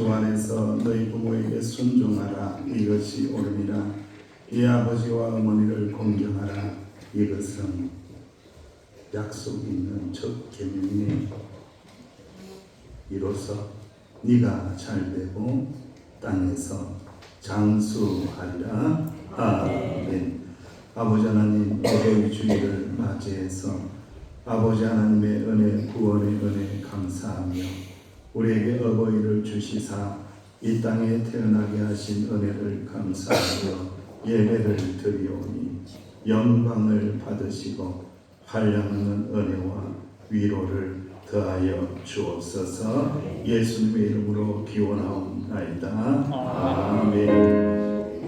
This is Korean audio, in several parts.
주 안에서 너희 부모에게 순종하라. 이것이 옳으니라. 이 아버지와 어머니를 공경하라. 이것은 약속 있는 첫 계명이니 이로써 네가 잘되고 땅에서 장수하리라. 아멘. 아버지 하나님, 어버이 주일을 맞이해서 아버지 하나님의 은혜, 구원의 은혜 감사하며 우리에게 어버이를 주시사 이 땅에 태어나게 하신 은혜를 감사하며 예배를 드리오니 영광을 받으시고 환영하는 은혜와 위로를 더하여 주옵소서. 예수님의 이름으로 기원하옵나이다. 아멘.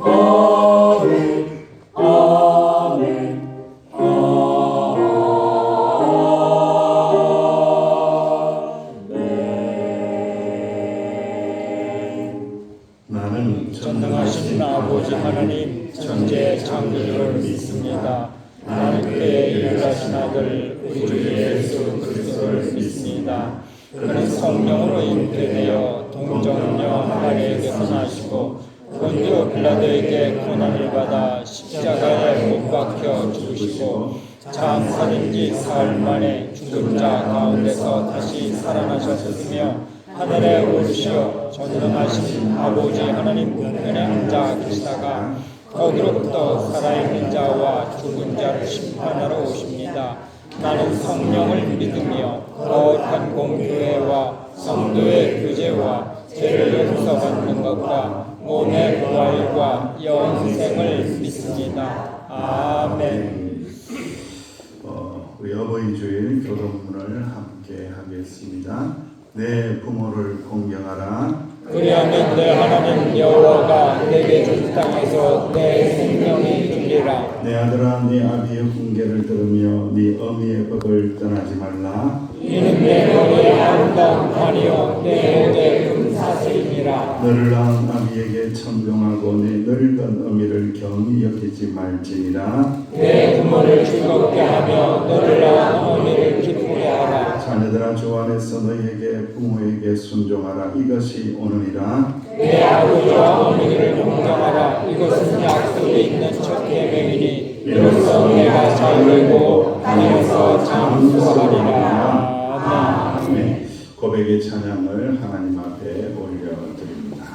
아멘. 아멘. 나는 전능하신 아버지 하나님 천지의 창조주를 믿습니다. 나는 그의 일하신 아들 우리 주 예수 그리스도를 믿습니다. 그는 성령으로 잉태되어 동정녀 마리아에게서 나시고 본디오 빌라도에게 고난을 받아 십자가에 못 박혀 죽으시고 장사된 지 사흘 만에 죽은 자 가운데서 다시 살아나셨으며 하늘에 오르시어 전능하신 아버지 하나님 우편에 앉아 계시다가 거기로부터 살아있는 자와 죽은 자를 심판하러 오십니다. 나는 성령을 믿으며 거룩한 공교회와 성도의 교제와 죄를 용서받는 것과 몸의 부활과 영생을 믿습니다. 아멘. 우리 어버이 주일 교동문을 함께 하겠습니다. 내 부모를 공경하라. 그리하면 내 하나님 여호와가 내게 준 땅에서 내 생명이 주리라. 내 아들아, 네 아비의 훈계를 들으며 네 어미의 법을 떠나지 말라. 이는 내 머리에 아름다운 판이요 내 목에 금사슬이니라. 너를 낳은 아비에게 천명하고 내 늙은 어미를 경히 여기지 말지니라. 내 부모를 즐겁게 하며 너를 낳은 어미를 기쁘게 하라. 자녀들아, 주 안에서 너희에게 부모에게 순종하라. 이것이 오느니라. 내 아버지와 어머니를 공경하라. 이것은 약속이 있는 첫 계명이니 이로써 내가 자유이고 땅에서 장수하리라. 아멘. 고백의 찬양을 하나님 앞에 올려드립니다.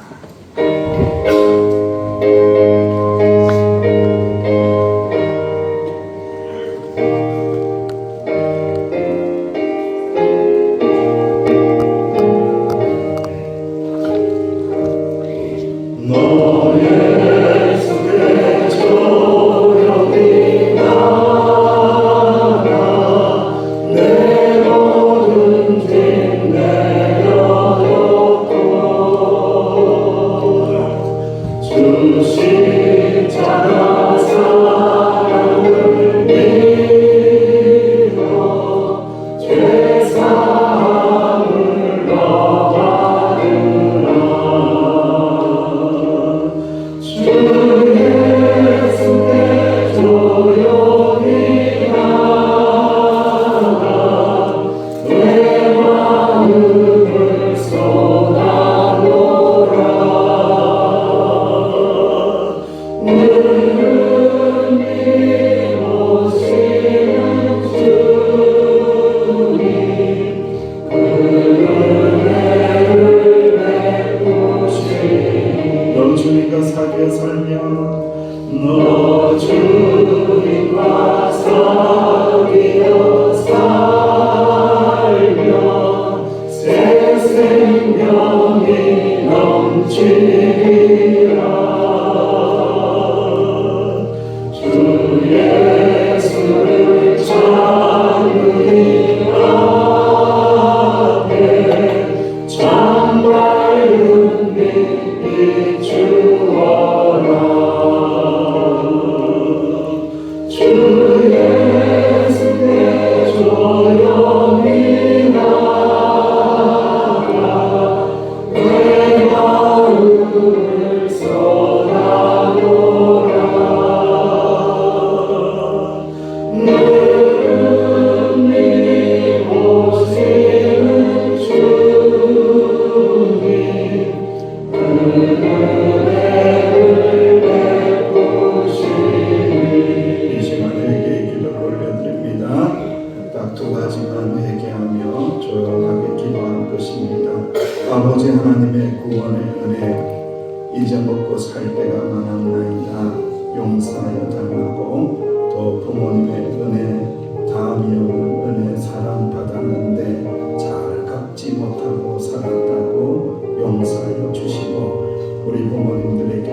아버지 하나님의 구원의 은혜 이제 먹고 살 때가 많았나이다 용서하여 달라고 또 부모님의 은혜 다음이 없는 은혜 사랑받았는데 잘 갚지 못하고 살았다고 용서하여 주시고 우리 부모님들에게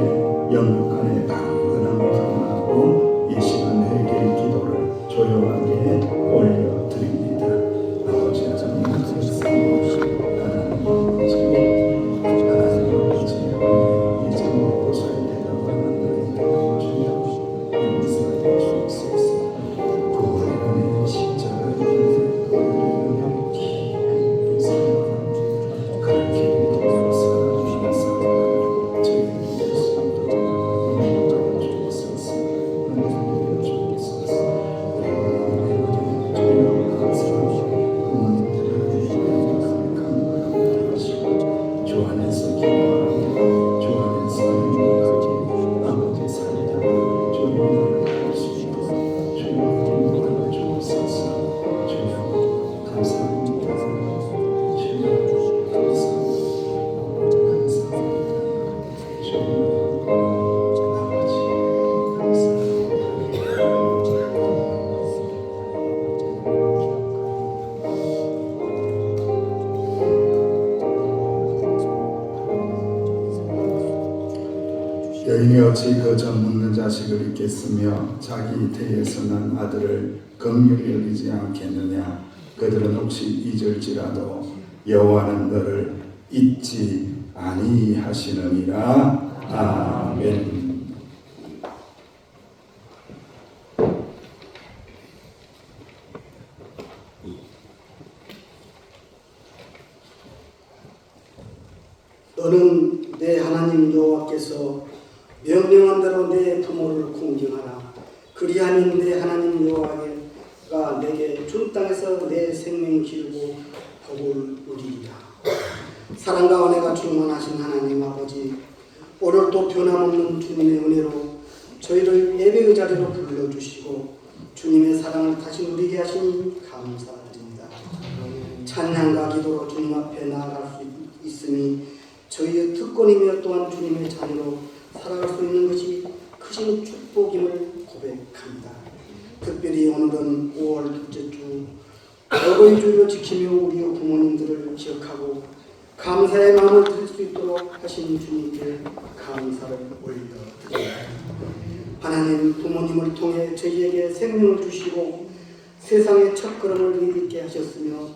영육간의 강건함을 전하고 이 시간 회개의 기도를 조용하게 올려드립니다. 아버지 하나님 이제 먹고 살 때가 많았나이다 주여 용서하여 주옵소서. 구원의 은혜 십자가의 은혜 은혜 깊이 사랑하는 그렇게 믿음으로 살아주셔서 저희 예수님도 인도하여 주옵소서. 은혜 주옵소서. 주여 감사합니다. 부모님들에게 감사하고 하시고 주 안에서 기도하고 주 안에서 행복하게 아버지 살다 주님을 하시고 주여 인도하여 주옵소서. 주여 감사합니다. 주여 감사합니다. 주여 아버지 여인이 어찌 그저 묻는 자식을 잊겠으며 자기 태에서 난 아들을 긍휼히 여기지 않겠느냐. 그들은 혹시 잊을지라도 여호와는 너를 잊지 아니하시느니라. 아멘. 너는 내 하나님 여호와께서 명령한 대로 내 부모를 공경하라. 그리하면 내 하나님 여호와가 내게 준 땅에서 내 생명 기르고 복을 누리리라. 사랑과 은혜가 충만하신 하나님 아버지, 오늘도 변함없는 주님의 은혜로 저희를 예배의 자리로 불러주시고 주님의 사랑을 다시 누리게 하시니 감사드립니다. 찬양과 기도로 주님 앞에 나아갈 수 있으니 저희의 특권이며 또한 주님의 자녀로 살아갈 수 있는 것이 크신 축복임을 고백합니다. 특별히 오늘은 5월 둘째 주 어버이 주일을 지키며 우리 부모님들을 기억하고 감사의 마음을 드릴 수 있도록 하신 주님께 감사를 올려드립니다. 하나님, 부모님을 통해 저희에게 생명을 주시고 세상의 첫걸음을 내딛게 하셨으며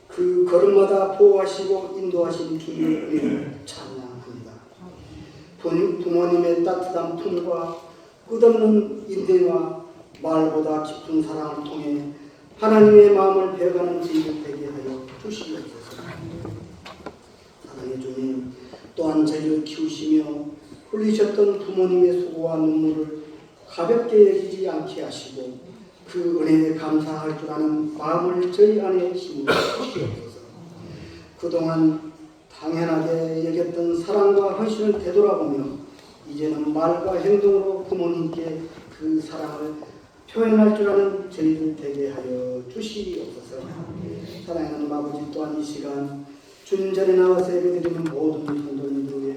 그 걸음마다 보호하시고 인도하신 주님의 은혜를 찬양합니다. 부모님의 따뜻한 품과 끝없는 인내와 말보다 깊은 사랑을 통해 하나님의 마음을 배워가는 저희를 되게 하여 주시옵소서. 사랑의 주님, 또한 저희를 키우시며 흘리셨던 부모님의 수고와 눈물을 가볍게 여기지 않게 하시고 그 은혜에 감사할 줄 아는 마음을 저희 안에 심으시옵소서. 그동안 당연하게 여겼던 사랑과 헌신을 되돌아보며 이제는 말과 행동으로 부모님께 그 사랑을 표현할 줄 아는 저희들 되게 하여 주시옵소서. 사랑하는 아버지, 또한 이 시간 주님 전에 나와서 예배드리는 모든 성도님들 위해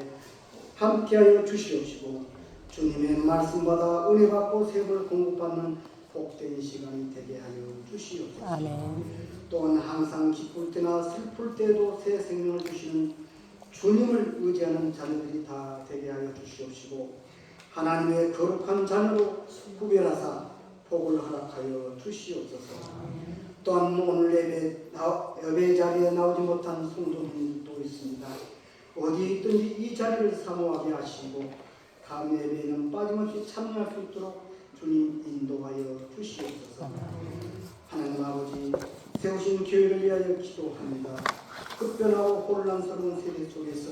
함께하여 주시옵시고 주님의 말씀받아 은혜 받고 세월 공급받는 복된 시간이 되게 하여 주시옵소서. 아멘. 또한 항상 기쁠 때나 슬플 때도 새 생명을 주시는 주님을 의지하는 자녀들이 다 되게 하여 주시옵시고 하나님의 거룩한 자녀로 구별하사 복을 허락하여 주시옵소서. 또한 오늘 예배 자리에 나오지 못한 성도님도 있습니다. 어디 있든지 이 자리를 사모하게 하시고 다음 예배에는 빠짐없이 참여할 수 있도록 주님 인도하여 주시옵소서. 하나님 아버지, 세우신 교회를 위하여 기도합니다. 급변하고 혼란스러운 세대 속에서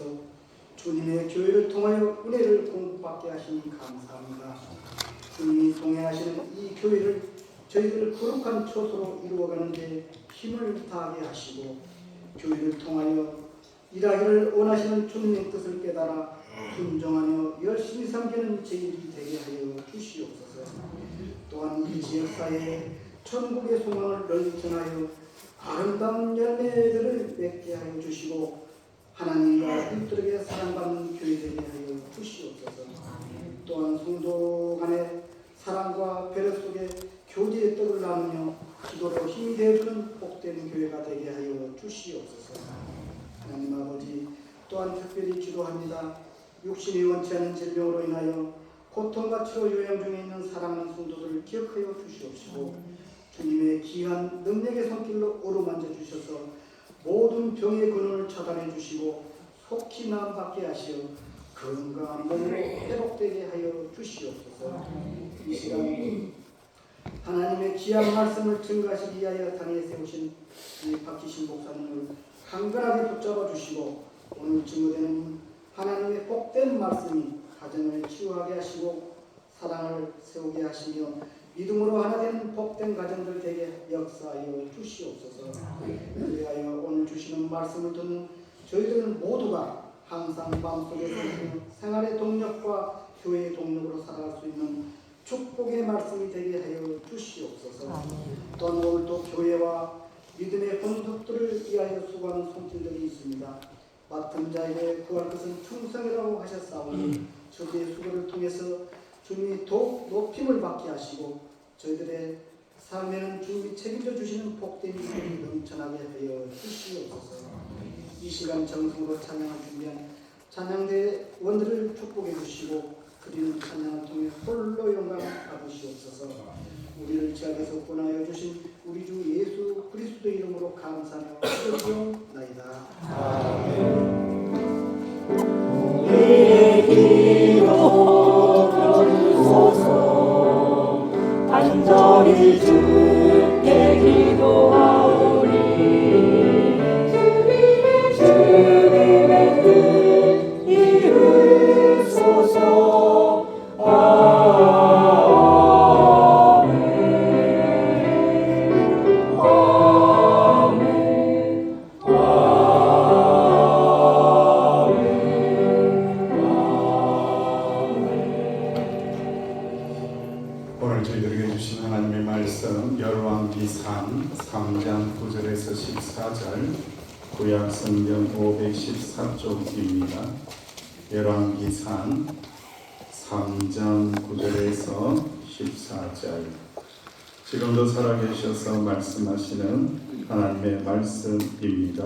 주님의 교회를 통하여 은혜를 공급받게 하시니 감사합니다. 주님이 동행하시는 이 교회를 저희들을 거룩한 초소로 이루어가는 데 힘을 다하게 하시고 교회를 통하여 일하기를 원하시는 주님의 뜻을 깨달아 순종하며 열심히 섬기는 저희들이 되게 하여 주시옵소서. 또한 이 지역사회에 천국의 소망을 널리 전하여 아름다운 열매들을 맺게 하여 주시고 하나님과 그리스도에게 사랑받는 교회 되게 하여 주시옵소서. 또한 성도 간의 사랑과 배려 속에 교제의 떡을 나누며 기도로 힘이 되어주는 복된 교회가 되게 하여 주시옵소서. 하나님 아버지, 또한 특별히 기도합니다. 육신이 원치 않는 질병으로 인하여 고통과 치료 요양 중에 있는 사랑하는 성도들을 기억하여 주시옵시고 주님의 귀한 능력의 손길로 어루만져 주셔서 모든 병의 근원을 차단해 주시고 속히 나음받게 하시어 건강한 몸으로 회복되게 하여 주시옵소서. 이 시간 하나님의 귀한 말씀을 증거하시기 위하여 당에 세우신 이 박기신 목사님을 강건하게 붙잡아 주시고 오늘 증거되는 하나님의 복된 말씀이 가정을 치유하게 하시고 사랑을 세우게 하시며 믿음으로 하나 되는 복된 가정들 되게 역사하여 주시옵소서. 그리하여 오늘 주시는 말씀을 듣는 저희들 모두가 항상 마음속에 새기며 생활의 동력과 교회의 동력으로 살아갈 수 있는 축복의 말씀이 되게 하여 주시옵소서. 또한 오늘도 교회와 믿음의 본속들을 위하여 수고하는 손길들이 있습니다. 맡은 자에게 구할 것은 충성이라고 하셨사오니 저희의 수고를 통해서 주님이 더욱 높임을 받게 하시고 저희들의 삶에는 주님이 책임져 주시는 복된 일들이 넘쳐나게 하여 주시옵소서. 이 시간 정성으로 찬양을 준비한 찬양대 원들을 축복해 주시고 그리는 찬양을 통해 홀로 영광을 받으시옵소서. 우리를 죄악에서 구원하여 주신 우리 주 예수 그리스도의 이름으로 감사하며 기도하옵나이다. 우리의 기도 들어주소서. 간절히 주께 기도하오니 주님의 뜻 이루소서. 오늘 저희들에게 주신 하나님의 말씀 열왕기상 3장 9절에서 14절 구약 성경 514쪽입니다. 열왕기상 3장 9절에서 14절 지금도 살아계셔서 말씀하시는 하나님의 말씀입니다.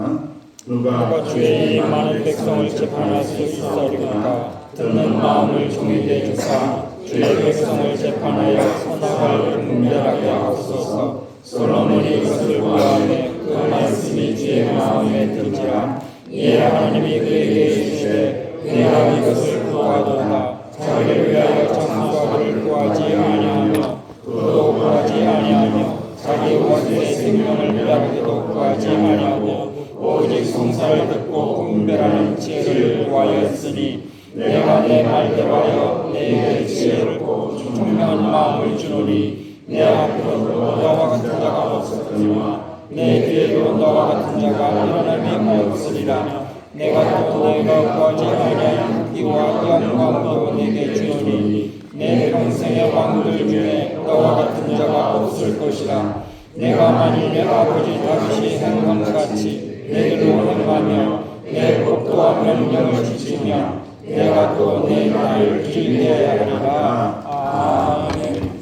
누가 주의 많은 백성을 재판할 수 있으리까 듣는 마음을 종이게 주사 주의 백성을 재판하여 선악을 분별하게 하옵소서. 솔로몬이 이것을 구하되 그 말씀이 주의 마음에 들지라. 이에 하나님이 그에게 이르시되 내가 이것을 구하도다. 자기를 위하여 장수하기를 구하지 아니하며 그도 구하지 아니하며 자기 원수의 생명을 빼앗기도 구하지 아니하고 오직 송사를 듣고 분별하는 지혜를 구하였으니 내가 내 말대로 하여 내게 지혜를 고 총명한 마음을 주노니 내 앞으로 너와 같은 자가 없었거니와 내 뒤에도 너와 같은 자가 일어남이 없으리라. 내가 또 너희가 구하지 아니한 이와 영광도 내게 주노니 내 평생의 왕들 중에 너와 같은 자가 없을 것이라. 내가 만일 내 아버지 다윗이 행한 같이 내게로 행하며 내 법도와 명령을 지키며 내가 또 내 나라를 길게 하리라. 아멘.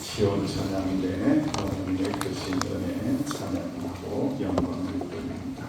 시온 찬양대 하나님의 크신 은혜 찬양하고 영광을 돌립니다.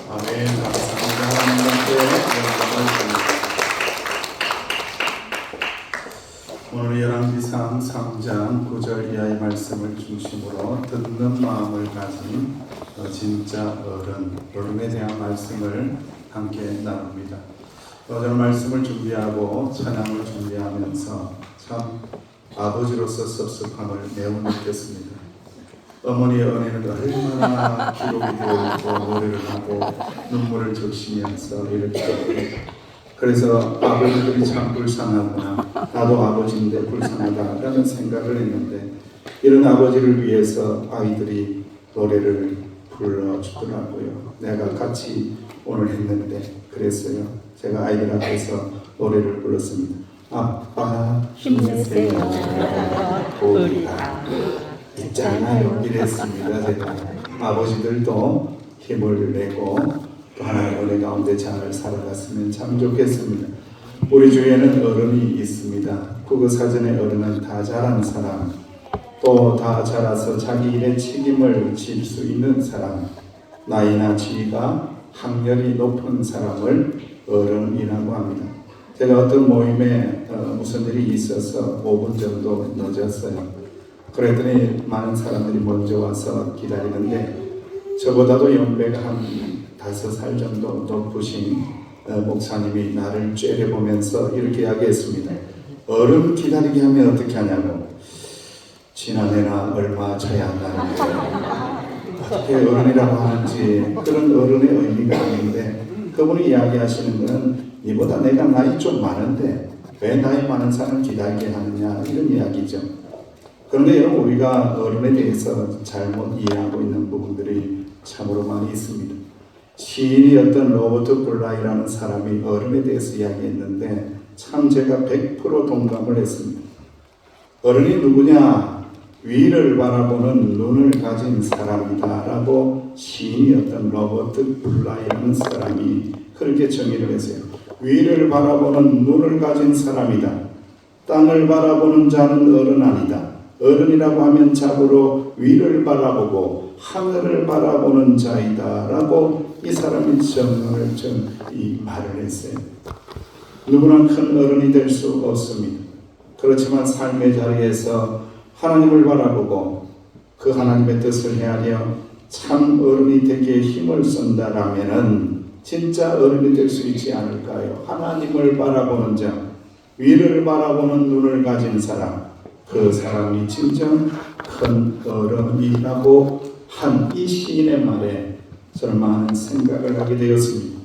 아멘. 감사합니다. 하나님께 영광을 드립니다. 오늘 열왕기상 3장 9절 이하의 말씀을 중심으로 듣는 마음을 가진 진짜 어른에 대한 말씀을 함께 나눕니다. 오늘 말씀을 준비하고 찬양을 준비하면서 참 아버지로서 섭섭함을 매우 느꼈습니다. 어머니의 은혜는 얼마나 기록이 되어 있고 노래를 하고 눈물을 적시면서 이렇게 그래서 아버지들이 참 불쌍하구나, 나도 아버지인데 불쌍하다라는 생각을 했는데 이런 아버지를 위해서 아이들이 노래를 불러주더라고요. 내가 같이 오늘 했는데 그랬어요. 제가 아이들 앞에서 노래를 불렀습니다. 아빠 힘내세요 우리가 있잖아요 이랬습니다. 제가 아버지들도 힘을 내고 또 하나의 은혜 가운데 잘 살아갔으면 참 좋겠습니다. 우리 주위에는 어른이 있습니다. 국어사전의 어른은 다 자란 사람, 또 다 자라서 자기 일에 책임을 질 수 있는 사람, 나이나 지위가 학렬이 높은 사람을 어른이라고 합니다. 제가 어떤 모임에 무슨 일이 있어서 5분 정도 늦었어요. 그랬더니 많은 사람들이 먼저 와서 기다리는데 저보다도 연배가 한 5살 정도 높으신 목사님이 나를 째려보면서 이렇게 이야기했습니다. 어른 기다리게 하면 어떻게 하냐고. 지난해나 얼마 차이 안 나는데 어떻게 어른이라고 하는지 그런 어른의 의미가 아닌데 그분이 이야기하시는 것은 이보다 내가 나이 좀 많은데 왜 나이 많은 사람을 기다리게 하느냐 이런 이야기죠. 그런데 여러분 우리가 어른에 대해서 잘못 이해하고 있는 부분들이 참으로 많이 있습니다. 시인이었던 로버트 블라이라는 사람이 어른에 대해서 이야기했는데 참 제가 100% 동감을 했습니다. 어른이 누구냐? 위를 바라보는 눈을 가진 사람이다 라고 시인이었던 로버트 블라이라는 사람이 그렇게 정의를 했어요. 위를 바라보는 눈을 가진 사람이다. 땅을 바라보는 자는 어른 아니다. 어른이라고 하면 자고로 위를 바라보고 하늘을 바라보는 자이다 라고 이 사람이 이 말을 했어요. 누구나 큰 어른이 될 수 없습니다. 그렇지만 삶의 자리에서 하나님을 바라보고 그 하나님의 뜻을 헤아려 참 어른이 되기에 힘을 쓴다라면은 진짜 어른이 될 수 있지 않을까요? 하나님을 바라보는 자, 위를 바라보는 눈을 가진 사람, 그 사람이 진정 큰 어른이라고 한 이 시인의 말에 저는 많은 생각을 하게 되었습니다.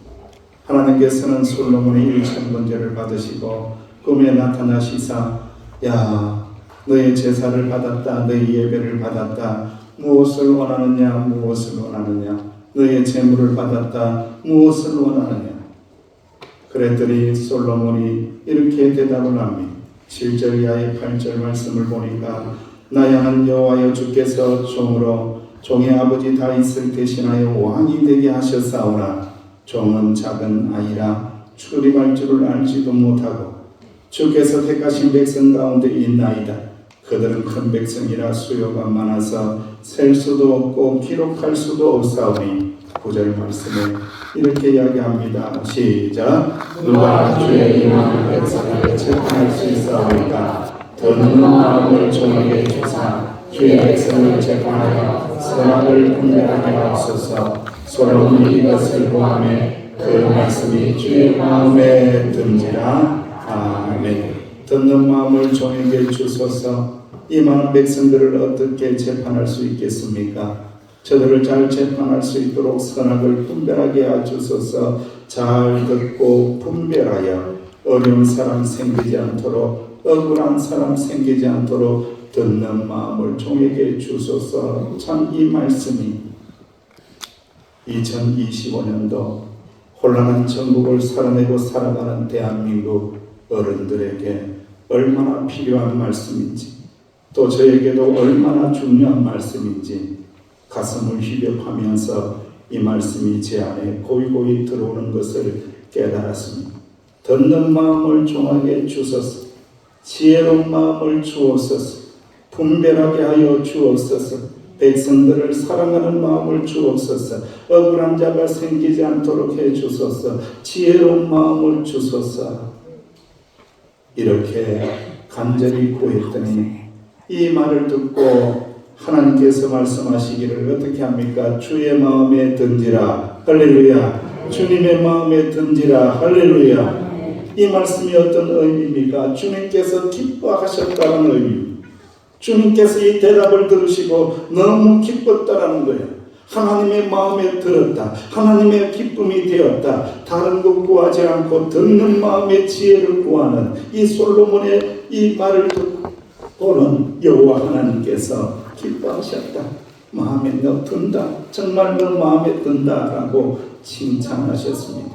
하나님께서는 솔로몬의 1,000번제를 받으시고 꿈에 나타나시사 야 너의 제사를 받았다, 너의 예배를 받았다, 무엇을 원하느냐, 무엇을 원하느냐, 너의 재물을 받았다, 무엇을 원하느냐. 그랬더니 솔로몬이 이렇게 대답을 합니다. 7절 이하의 8절 말씀을 보니까 나 향한 여호와여 주께서 종으로 종의 아버지 다윗을 대신하여 왕이 되게 하셨사오나 종은 작은 아이라 출입할 줄을 알지도 못하고 주께서 택하신 백성 가운데 있나이다. 그들은 큰 백성이라 수요가 많아서 셀 수도 없고 기록할 수도 없사오니 9절 말씀에 이렇게 이야기합니다. 시작. 누가 주의 이름을 백성에게 재판할 수 있사오니까 듣는 마음을 종에게 주사 주의 백성을 재판하여 선악을 분별하게 하옵소서. 솔로몬이 이것을 구하매 그 말씀이 주의 마음에 든지라. 아멘. 듣는 마음을 종에게 주소서. 이 많은 백성들을 어떻게 재판할 수 있겠습니까? 저들을 잘 재판할 수 있도록 선악을 분별하게 하주소서. 잘 듣고 분별하여 어려운 사람 생기지 않도록, 억울한 사람 생기지 않도록 듣는 마음을 종에게 주소서. 참 이 말씀이 2025년도 혼란한 전국을 살아내고 살아가는 대한민국 어른들에게 얼마나 필요한 말씀인지, 또 저에게도 얼마나 중요한 말씀인지 가슴을 휘벼파면서 이 말씀이 제 안에 고이고이 들어오는 것을 깨달았습니다. 듣는 마음을 종에게 주소서. 지혜로운 마음을 주옵소서. 분별하게 하여 주옵소서. 백성들을 사랑하는 마음을 주옵소서. 억울한 자가 생기지 않도록 해 주소서. 지혜로운 마음을 주소서. 이렇게 간절히 구했더니 이 말을 듣고 하나님께서 말씀하시기를 어떻게 합니까? 주의 마음에 든지라. 할렐루야. 주님의 마음에 든지라. 할렐루야. 이 말씀이 어떤 의미입니까? 주님께서 기뻐하셨다는 의미입니다. 주님께서 이 대답을 들으시고 너무 기뻤다라는 거예요. 하나님의 마음에 들었다. 하나님의 기쁨이 되었다. 다른 것 구하지 않고 듣는 마음의 지혜를 구하는 이 솔로몬의 이 말을 듣고는 여호와 하나님께서 기뻐하셨다. 마음에 너 든다. 정말 너 마음에 든다라고 칭찬하셨습니다.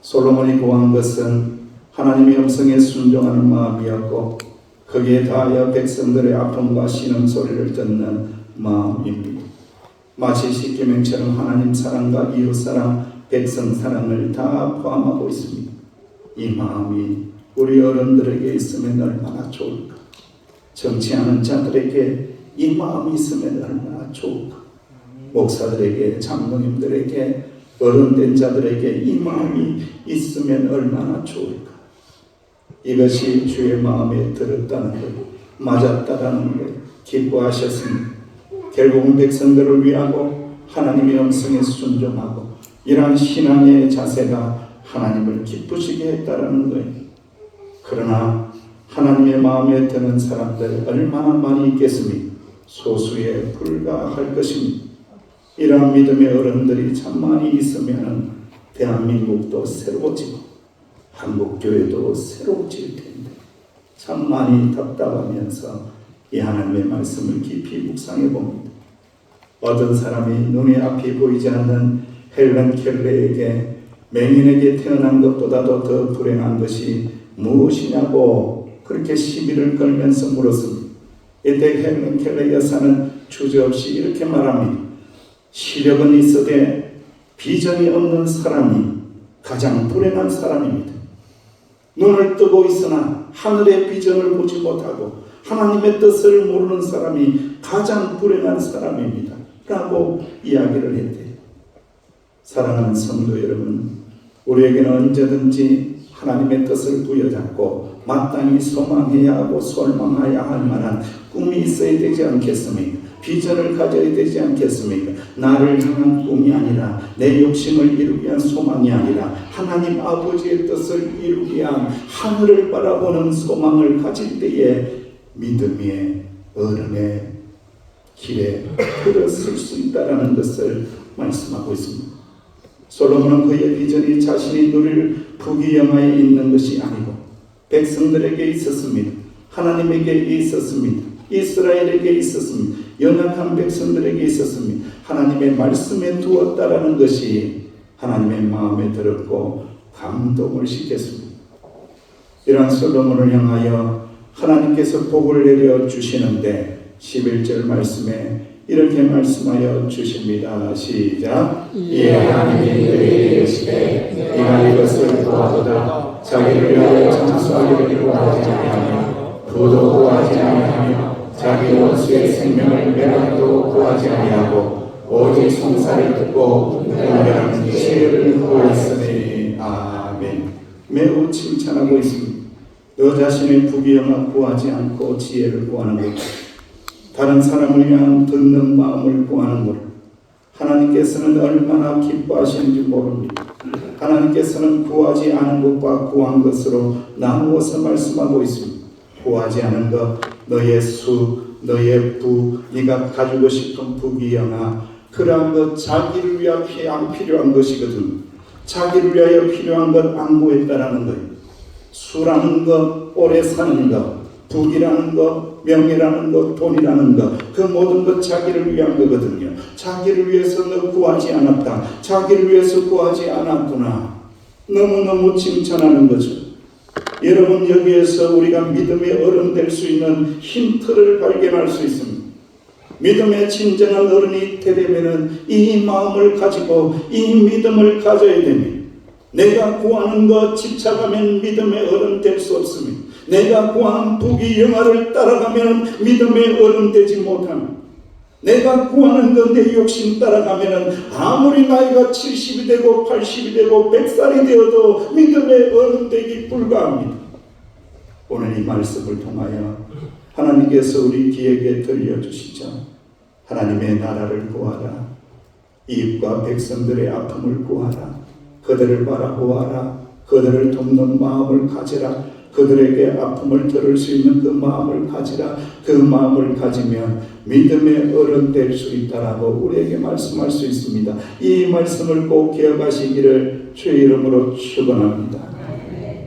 솔로몬이 구한 것은 하나님의 음성에 순종하는 마음이었고 거기에 더하여 백성들의 아픔과 신음소리를 듣는 마음입니다. 마치 십계명처럼 하나님 사랑과 이웃 사랑, 백성 사랑을 다 포함하고 있습니다. 이 마음이 우리 어른들에게 있으면 얼마나 좋을까? 정치하는 자들에게 이 마음이 있으면 얼마나 좋을까? 목사들에게, 장로님들에게, 어른된 자들에게 이 마음이 있으면 얼마나 좋을까? 이것이 주의 마음에 들었다는 것, 맞았다라는 것, 기뻐하셨습니다. 결국은 백성들을 위하고 하나님의 음성에 순종하고 이러한 신앙의 자세가 하나님을 기쁘시게 했다라는 거예요. 그러나 하나님의 마음에 드는 사람들 얼마나 많이 있겠습니까? 소수에 불과할 것입니다. 이러한 믿음의 어른들이 참 많이 있으면 대한민국도 새로워지고 한국교회도 새로워질 텐데 참 많이 답답하면서 이 하나님의 말씀을 깊이 묵상해 봅니다. 어떤 사람이 눈에 앞이 보이지 않는 헬렌 켈러에게 맹인에게 태어난 것보다도 더 불행한 것이 무엇이냐고 그렇게 시비를 걸면서 물었습니다. 이때 헬렌 켈러 여사는 주저없이 이렇게 말합니다. 시력은 있어도 비전이 없는 사람이 가장 불행한 사람입니다. 눈을 뜨고 있으나 하늘의 비전을 보지 못하고 하나님의 뜻을 모르는 사람이 가장 불행한 사람입니다 라고 이야기를 했대요. 사랑하는 성도 여러분, 우리에게는 언제든지 하나님의 뜻을 부여잡고 마땅히 소망해야 하고 소망해야 할 만한 꿈이 있어야 되지 않겠습니까? 비전을 가져야 되지 않겠습니까? 나를 향한 꿈이 아니라 내 욕심을 이루기 위한 소망이 아니라 하나님 아버지의 뜻을 이루기 위한 하늘을 바라보는 소망을 가질 때에 믿음의 어른의 길에 들어설 수 있다는 것을 말씀하고 있습니다. 솔로몬은 그의 비전이 자신이 누릴 부귀영화에 있는 것이 아니고 백성들에게 있었습니다. 하나님에게 있었습니다. 이스라엘에게 있었습니다. 연약한 백성들에게 있었습니다. 하나님의 말씀에 두었다라는 것이 하나님의 마음에 들었고 감동을 시켰습니다. 이러한 솔로몬을 향하여 하나님께서 복을 내려 주시는데 11절 말씀에 이렇게 말씀하여 주십니다. 시작. 이에 하나님이 그에게 이르시되 네가 이것을 구하도다 자기를 위하여 장수하기를 구하지 아니하며 부도 구하지 아니하며 자기 원수의 생명을 멸하기도 구하지 아니하고 오직 송사를 듣고 분별하는 지혜를 구하였으니. 아멘. 매우 칭찬하고 있습니다. 너 자신의 부귀영화 구하지 않고 지혜를 구하는 것, 다른 사람을 향한 듣는 마음을 구하는 것, 하나님께서는 얼마나 기뻐하시는지 모릅니다. 하나님께서는 구하지 않은 것과 구한 것으로 나누어서 말씀하고 있습니다. 구하지 않은 것, 너의 수, 너의 부, 네가 가지고 싶은 부귀영화, 그러한 것 자기를 위하여 안 필요한 것이거든. 자기를 위하여 필요한 것 안 구했다라는 거예요. 수라는 것, 오래 사는 것, 부귀라는 것, 명예라는 것, 돈이라는 것, 그 모든 것 자기를 위한 거거든요. 자기를 위해서 너 구하지 않았다. 자기를 위해서 구하지 않았구나. 너무너무 칭찬하는 거죠. 여러분, 여기에서 우리가 믿음의 어른 될 수 있는 힌트를 발견할 수 있습니다. 믿음의 진정한 어른이 되려면 이 마음을 가지고 이 믿음을 가져야 됩니다. 내가 구하는 것 집착하면 믿음의 어른 될 수 없습니다. 내가 구하는 부귀영화를 따라가면 믿음의 어른 되지 못합니다. 내가 구하는 것 내 욕심 따라가면 아무리 나이가 70이 되고 80이 되고 100살이 되어도 믿음의 어른 되기 불가합니다. 오늘 이 말씀을 통하여 하나님께서 우리 귀에게 들려주시죠. 하나님의 나라를 구하라. 이웃과 백성들의 아픔을 구하라. 그들을 바라보아라. 그들을 돕는 마음을 가지라. 그들에게 아픔을 들을 수 있는 그 마음을 가지라. 그 마음을 가지면 믿음의 어른 될 수 있다라고 우리에게 말씀할 수 있습니다. 이 말씀을 꼭 기억하시기를 주의 이름으로 축원합니다.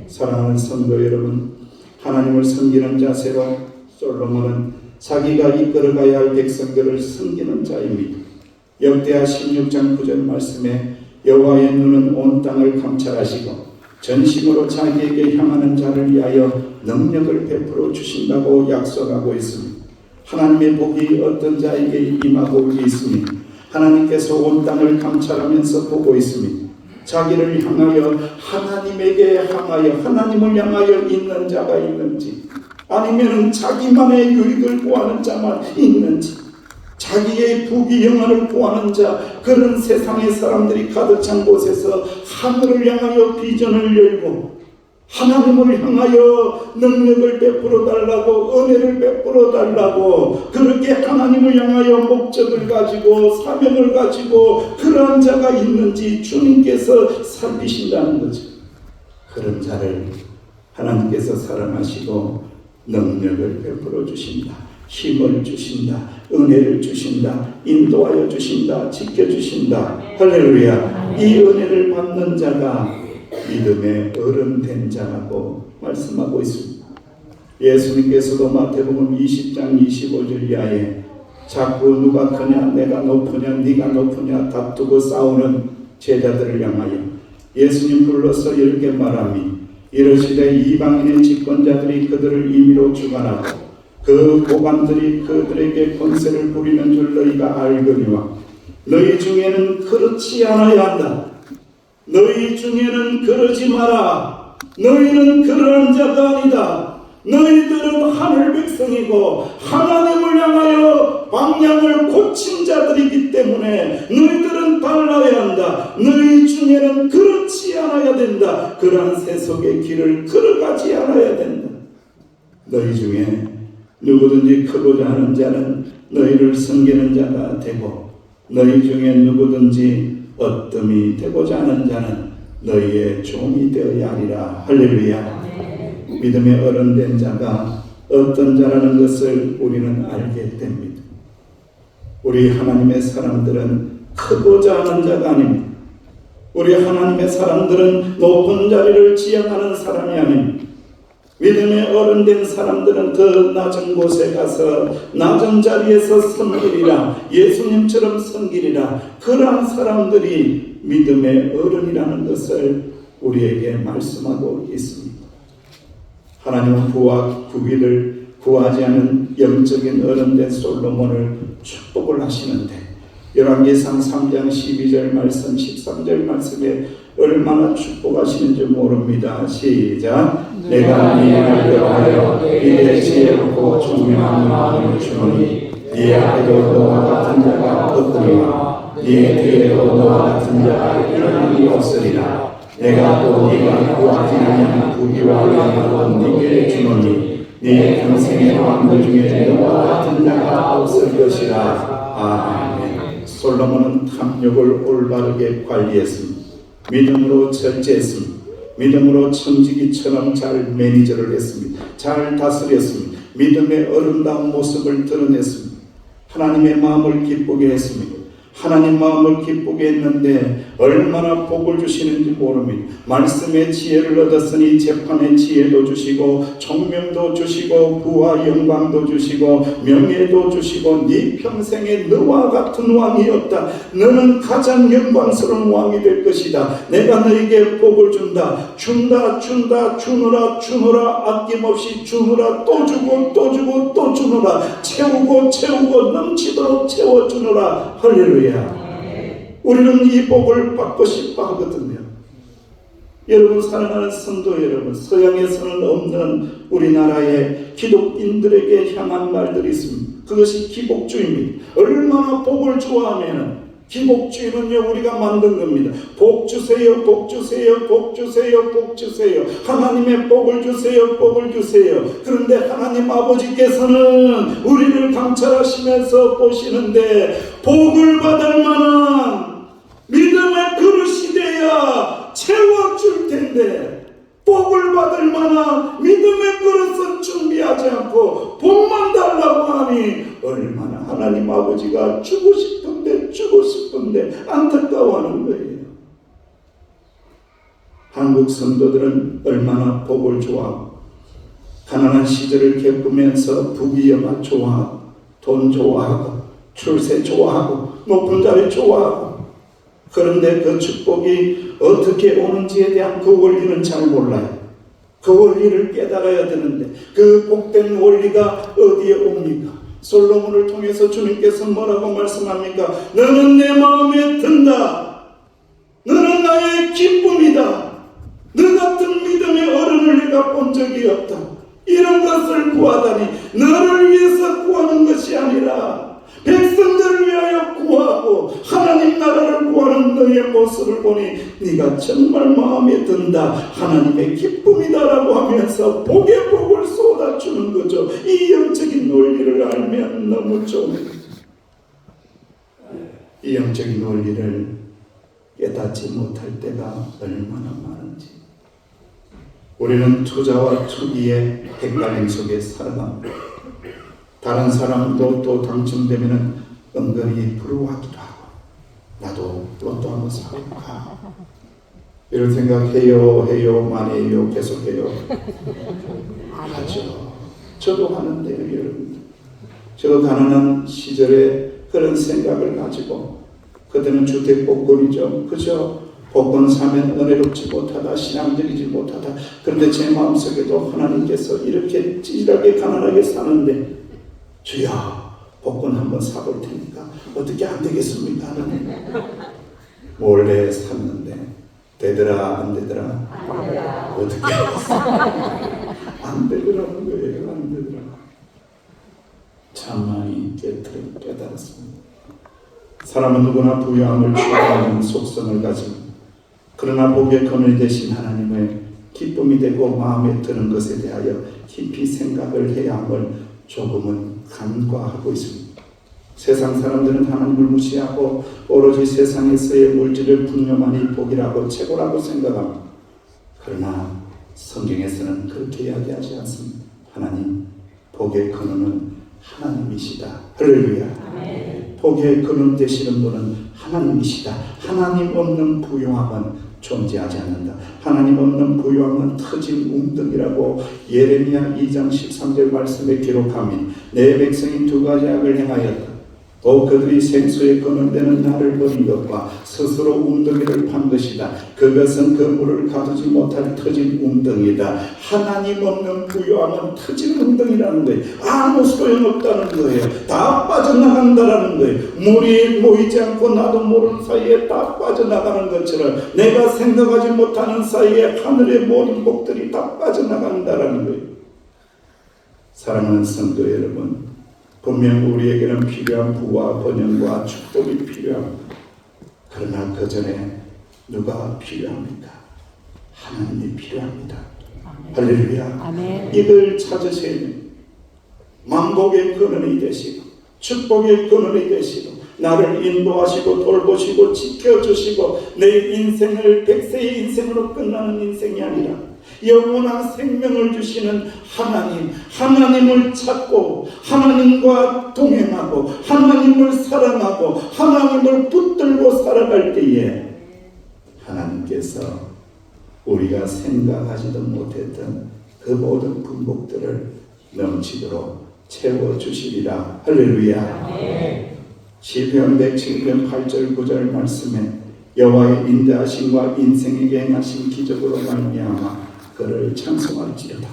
사랑하는 성도 여러분, 하나님을 섬기는 자세로 솔로몬은 자기가 이끌어가야 할 백성들을 섬기는 자입니다. 역대하 16장 9절 말씀에 여호와의 눈은 온 땅을 감찰하시고 전심으로 자기에게 향하는 자를 위하여 능력을 베풀어 주신다고 약속하고 있습니다. 하나님의 복이 어떤 자에게 임하고 있습니다. 하나님께서 온 땅을 감찰하면서 보고 있습니다. 자기를 향하여 하나님에게 향하여 하나님을 향하여 있는 자가 있는지, 아니면 자기만의 유익을 구하는 자만 있는지, 자기의 부귀영화를 구하는 자, 그런 세상의 사람들이 가득 찬 곳에서 하늘을 향하여 비전을 열고 하나님을 향하여 능력을 베풀어 달라고, 은혜를 베풀어 달라고, 그렇게 하나님을 향하여 목적을 가지고 사명을 가지고 그런 자가 있는지 주님께서 살피신다는 거죠. 그런 자를 하나님께서 사랑하시고 능력을 베풀어 주신다. 힘을 주신다. 은혜를 주신다. 인도하여 주신다. 지켜주신다. 할렐루야. 이 은혜를 받는 자가 믿음의 어른 된 자라고 말씀하고 있습니다. 예수님께서도 마태복음 20장 25절 이하에 자꾸 누가 크냐, 내가 높으냐, 네가 높으냐 다투고 싸우는 제자들을 향하여 예수님 불러서 이렇게 말합니다. 이르시되 이방인의 집권자들이 그들을 임의로 주관하고 그 고관들이 그들에게 권세를 부리는 줄 너희가 알거니와 너희 중에는 그렇지 않아야 한다. 너희 중에는 그러지 마라. 너희는 그러한 자가 아니다. 너희들은 하늘 백성이고 하나님을 향하여 방향을 고친 자들이기 때문에 너희들은 달라야 한다. 너희 중에는 그렇지 않아야 된다. 그러한 세속의 길을 걸어가지 않아야 된다. 너희 중에 누구든지 크고자 하는 자는 너희를 섬기는 자가 되고 너희 중에 누구든지 어뜸이 되고자 하는 자는 너희의 종이 되어야 하리라. 할렐루야. 믿음의 어른된 자가 어떤 자라는 것을 우리는 알게 됩니다. 우리 하나님의 사람들은 크고자 하는 자가 아닙니다. 우리 하나님의 사람들은 높은 자리를 지향하는 사람이 아닙니다. 믿음의 어른된 사람들은 더 낮은 곳에 가서 낮은 자리에서 섬기리라. 예수님처럼 섬기리라. 그러한 사람들이 믿음의 어른이라는 것을 우리에게 말씀하고 있습니다. 하나님은 부와 부귀를 구하지 않은 영적인 어른된 솔로몬을 축복을 하시는데 열왕기상 3장 12절 말씀 13절 말씀에 얼마나 축복하시는지 모릅니다. 시작. 내가 네 말대로 네 지혜롭고 총명한 마음을 주노니 네 앞에도 너와 같은 자가 없으리라. 네 뒤에도 너와 같은 자가 일어나기 없으리라. 내가 또 네가 구하지 아니하는 부귀와 영광도 네게 주노니 네 평생의 왕들 중에 너와 같은 자가 없을 것이라. 아멘. 솔로몬은 탐욕을 올바르게 관리했습니다. 믿음으로 절제했습니다. 믿음으로 청지기처럼 잘 매니저를 했습니다. 잘 다스렸습니다. 믿음의 아름다운 모습을 드러냈습니다. 하나님의 마음을 기쁘게 했습니다. 하나님 마음을 기쁘게 했는데 얼마나 복을 주시는지 모릅니다. 말씀의 지혜를 얻었으니 재판의 지혜도 주시고 총명도 주시고 부와 영광도 주시고 명예도 주시고 네 평생에 너와 같은 왕이 없다. 너는 가장 영광스러운 왕이 될 것이다. 내가 너에게 복을 준다. 준다 주노라 아낌없이 주노라. 또 주고 또 주고 또 주노라. 채우고 넘치도록 채워주노라. 할렐루야. 우리는 이 복을 받고 싶어 하거든요. 여러분, 사랑하는 성도 여러분, 서양에서는 없는 우리나라의 기독인들에게 향한 말들이 있습니다. 그것이 기복주의입니다. 얼마나 복을 좋아하면 기복주의는요, 우리가 만든 겁니다. 복 주세요, 복 주세요, 복 주세요, 복 주세요. 하나님의 복을 주세요, 복을 주세요. 그런데 하나님 아버지께서는 우리를 감찰하시면서 보시는데 복을 받을 만한 믿음의 그릇이 돼야 채워줄 텐데 복을 받을 만한 믿음의 그릇은 준비하지 않고 복만 달라고 하니 얼마나 하나님 아버지가 주고 싶은데 안타까워하는 거예요. 한국 성도들은 얼마나 복을 좋아하고 가난한 시절을 겪으면서 부귀영화 좋아하고 돈 좋아하고 출세 좋아하고 높은 자리 좋아하고 그런데 그 축복이 어떻게 오는지에 대한 그 원리는 잘 몰라요. 그 원리를 깨달아야 되는데 그 복된 원리가 어디에 옵니까? 솔로몬을 통해서 주님께서 뭐라고 말씀합니까? 너는 내 마음에 든다. 너는 나의 기쁨이다. 너 같은 믿음의 어른을 내가 본 적이 없다. 이런 것을 구하다니 너를 위해서 구하는 것이 아니라 백성들을 위하여 구하고 하나님 나라를 구하는 너의 모습을 보니 네가 정말 마음에 든다. 하나님의 기쁨이다라고 하면서 복의 복을 쏟아주는 거죠. 이 영적인 원리를 알면 너무 좋은 이 영적인 원리를 깨닫지 못할 때가 얼마나 많은지 우리는 투자와 투기의 헷갈림 속에 살아갑니다. 다른 사람도 또 당첨되면 은근히 부러워하기도 하고 나도 로또 한번 사볼까 이런 생각해요 많이 해요 계속해요 하죠. 저도 하는데요 여러분. 저도 가난한 시절에 그런 생각을 가지고 그때는 주택복권이죠. 그죠? 복권 사면 은혜롭지 못하다 신앙적이지 못하다. 그런데 제 마음속에도 하나님께서 이렇게 찌질하게 가난하게 사는데 주여 복권 한번 사볼 테니까 어떻게 안 되겠습니까? 하나님. 몰래 샀는데 되더라 안 되더라? 어떻게 안 되더라는 거예요. 참 많이 깨달았습니다. 사람은 누구나 부유함을 추구하는 속성을 가지고 그러나 복의 근원이 되신 하나님의 기쁨이 되고 마음에 드는 것에 대하여 깊이 생각을 해야 함을 조금은 간과하고 있습니다. 세상 사람들은 하나님을 무시하고 오로지 세상에서의 물질을 분명히 복이라고 최고라고 생각합니다. 그러나 성경에서는 그렇게 이야기하지 않습니다. 하나님, 복의 근원은 하나님이시다. 할렐루야. 복의 근원 되시는 분은 하나님이시다. 하나님 없는 부유함은 존재하지 않는다. 하나님 없는 부유함은 터진 웅덩이라고 예레미야 2장 13절 말씀에 기록하며 내 백성이 두 가지 악을 행하였다. 또 그들이 생수의 근원되는 나를 버린 것과 스스로 웅덩이를 판 것이다. 그것은 그 물을 가두지 못할 터진 웅덩이다. 하나님 없는 부유함은 터진 웅덩이라는 거예요. 아무 소용없다는 거예요. 다 빠져나간다라는 거예요. 물이 모이지 않고 나도 모르는 사이에 다 빠져나가는 것처럼 내가 생각하지 못하는 사이에 하늘의 모든 복들이 다 빠져나간다라는 거예요. 사랑하는 성도 여러분, 분명 우리에게는 필요한 부와 번영과 축복이 필요합니다. 그러나 그 전에 누가 필요합니까? 하나님이 필요합니다. 할렐루야. 아멘. 이걸 찾으셔야 됩니다. 만복의 근원이 되시고 축복의 근원이 되시고 나를 인도하시고 돌보시고 지켜주시고 내 인생을 100세의 인생으로 끝나는 인생이 아니라 영원한 생명을 주시는 하나님, 하나님을 찾고 하나님과 동행하고 하나님을 사랑하고 하나님을 붙들고 살아갈 때에 하나님께서 우리가 생각하지도 못했던 그 모든 분복들을 넘치도록 채워주시리라. 할렐루야. 시편 107편 8절 9절 말씀에 여호와의 인자하심과 인생에게 행하신 기적으로 말미암아 그를 찬송할지어다.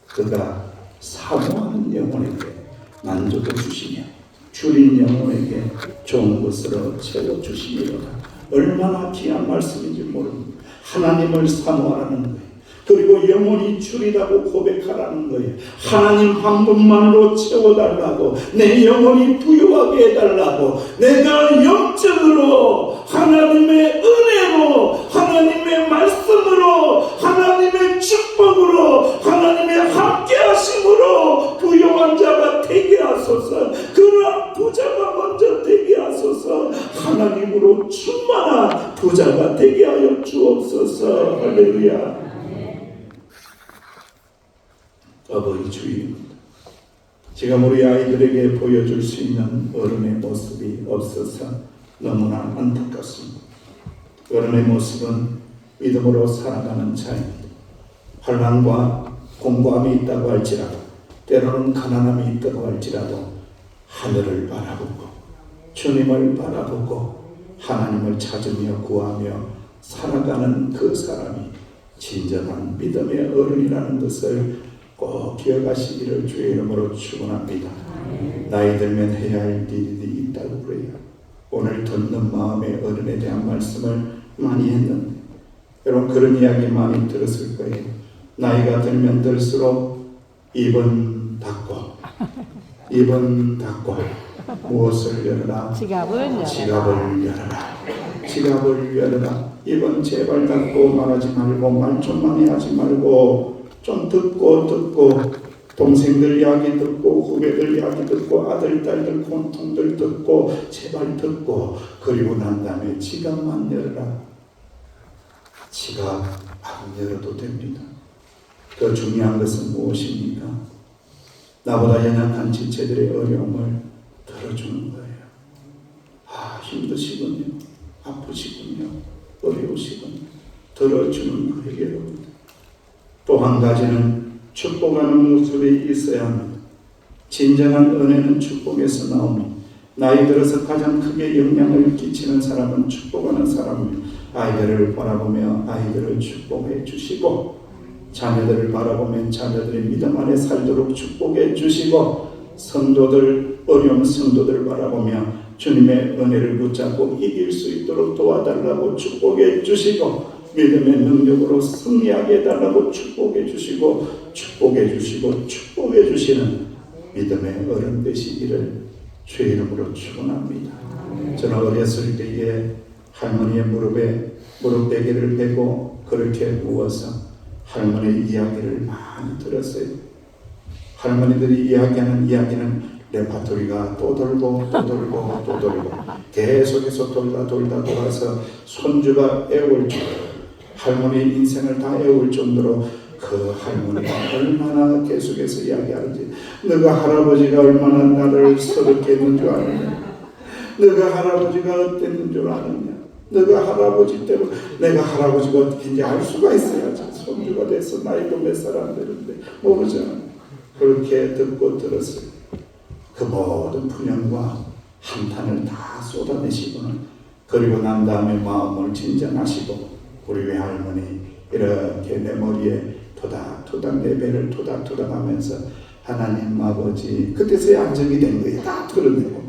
그가 사모하는 영혼에게 만족을 주시며 줄인 영혼에게 좋은 것으로 채워주시리로다. 얼마나 귀한 말씀인지 모릅니다. 하나님을 사모하라는 거예요. 그리고 영혼이 줄이다고 고백하라는 거예요. 하나님 한 분만으로 채워달라고, 내 영혼이 부유하게 해달라고, 내가 영적으로 하나님의 은혜로, 하나님의 말씀으로, 하나님의 축복으로, 하나님의 함께하심으로 부유한 자가 되게 하소서. 그러나 부자가 먼저 되게 하소서. 하나님으로 충만한 부자가 되게 하여 주옵소서. 할렐루야. 아버지 주입니다. 지금 우리 아이들에게 보여줄 수 있는 어른의 모습이 없어서 너무나 안타깝습니다. 어른의 모습은 믿음으로 살아가는 자입니다. 환난과 공고함이 있다고 할지라도, 때로는 가난함이 있다고 할지라도 하늘을 바라보고 주님을 바라보고 하나님을 찾으며 구하며 살아가는 그 사람이 진정한 믿음의 어른이라는 것을 꼭 기억하시기를 주의 이름으로 축원합니다. 나이 들면 해야 할 일이 있다고 그래요. 오늘 듣는 마음의 어른에 대한 말씀을 많이 했는데 여러분 그런 이야기 많이 들었을 거예요. 나이가 들면 들수록 입은 닫고 무엇을 열어라? 지갑을 열어라. 지갑을 열어라. 입은 제발 닫고 말하지 말고 말 좀 많이 하지 말고 좀 듣고 동생들 이야기 듣고 후배들 이야기 듣고 아들 딸들 공통들 듣고 제발 듣고 그리고 난 다음에 지갑만 열어라. 지갑 안 열어도 됩니다. 더 중요한 것은 무엇입니까? 나보다 연약한 지체들의 어려움을 들어주는 거예요. 힘드시군요. 아프시군요. 어려우시군요. 들어주는 거예요, 여러분. 또 한 가지는 축복하는 모습이 있어야 합니다. 진정한 은혜는 축복에서 나옵니다. 나이 들어서 가장 크게 영향을 끼치는 사람은 축복하는 사람입니다. 아이들을 바라보며 아이들을 축복해 주시고 자녀들을 바라보면 자녀들의 믿음 안에 살도록 축복해 주시고 성도들, 어려운 성도들을 바라보며 주님의 은혜를 붙잡고 이길 수 있도록 도와달라고 축복해 주시고 믿음의 능력으로 승리하게 해달라고 축복해 주시고 축복해 주시는 믿음의 어른 되시기를 주의 이름으로 축원합니다. 저는 어렸을 때에 할머니의 무릎 베개를 베고 그렇게 누워서 할머니의 이야기를 많이 들었어요. 할머니들이 이야기하는 이야기는 레파토리가 또 돌고 계속해서 돌아서 손주가 애울 정도로 할머니의 인생을 다 애울 정도로 그 할머니가 얼마나 계속해서 이야기하는지, 너가 할아버지가 얼마나 나를 서럽게 했는 줄 아느냐, 너가 할아버지가 어땠는 줄 아느냐, 너가 할아버지 때문에 내가 할아버지가 어떻게인지 알 수가 있어야지. 손주가 돼서 나이도 몇 살 안 되는데 모르잖아. 그렇게 듣고 들었어요. 그 모든 푸념과 한탄을 다 쏟아내시고는, 그리고 난 다음에 마음을 진정하시고 우리 외할머니 이렇게 내 머리에 토닥토닥 내 배를 토닥토닥 하면서 하나님 아버지, 그때서야 안정이 된 거예요. 다 털어내고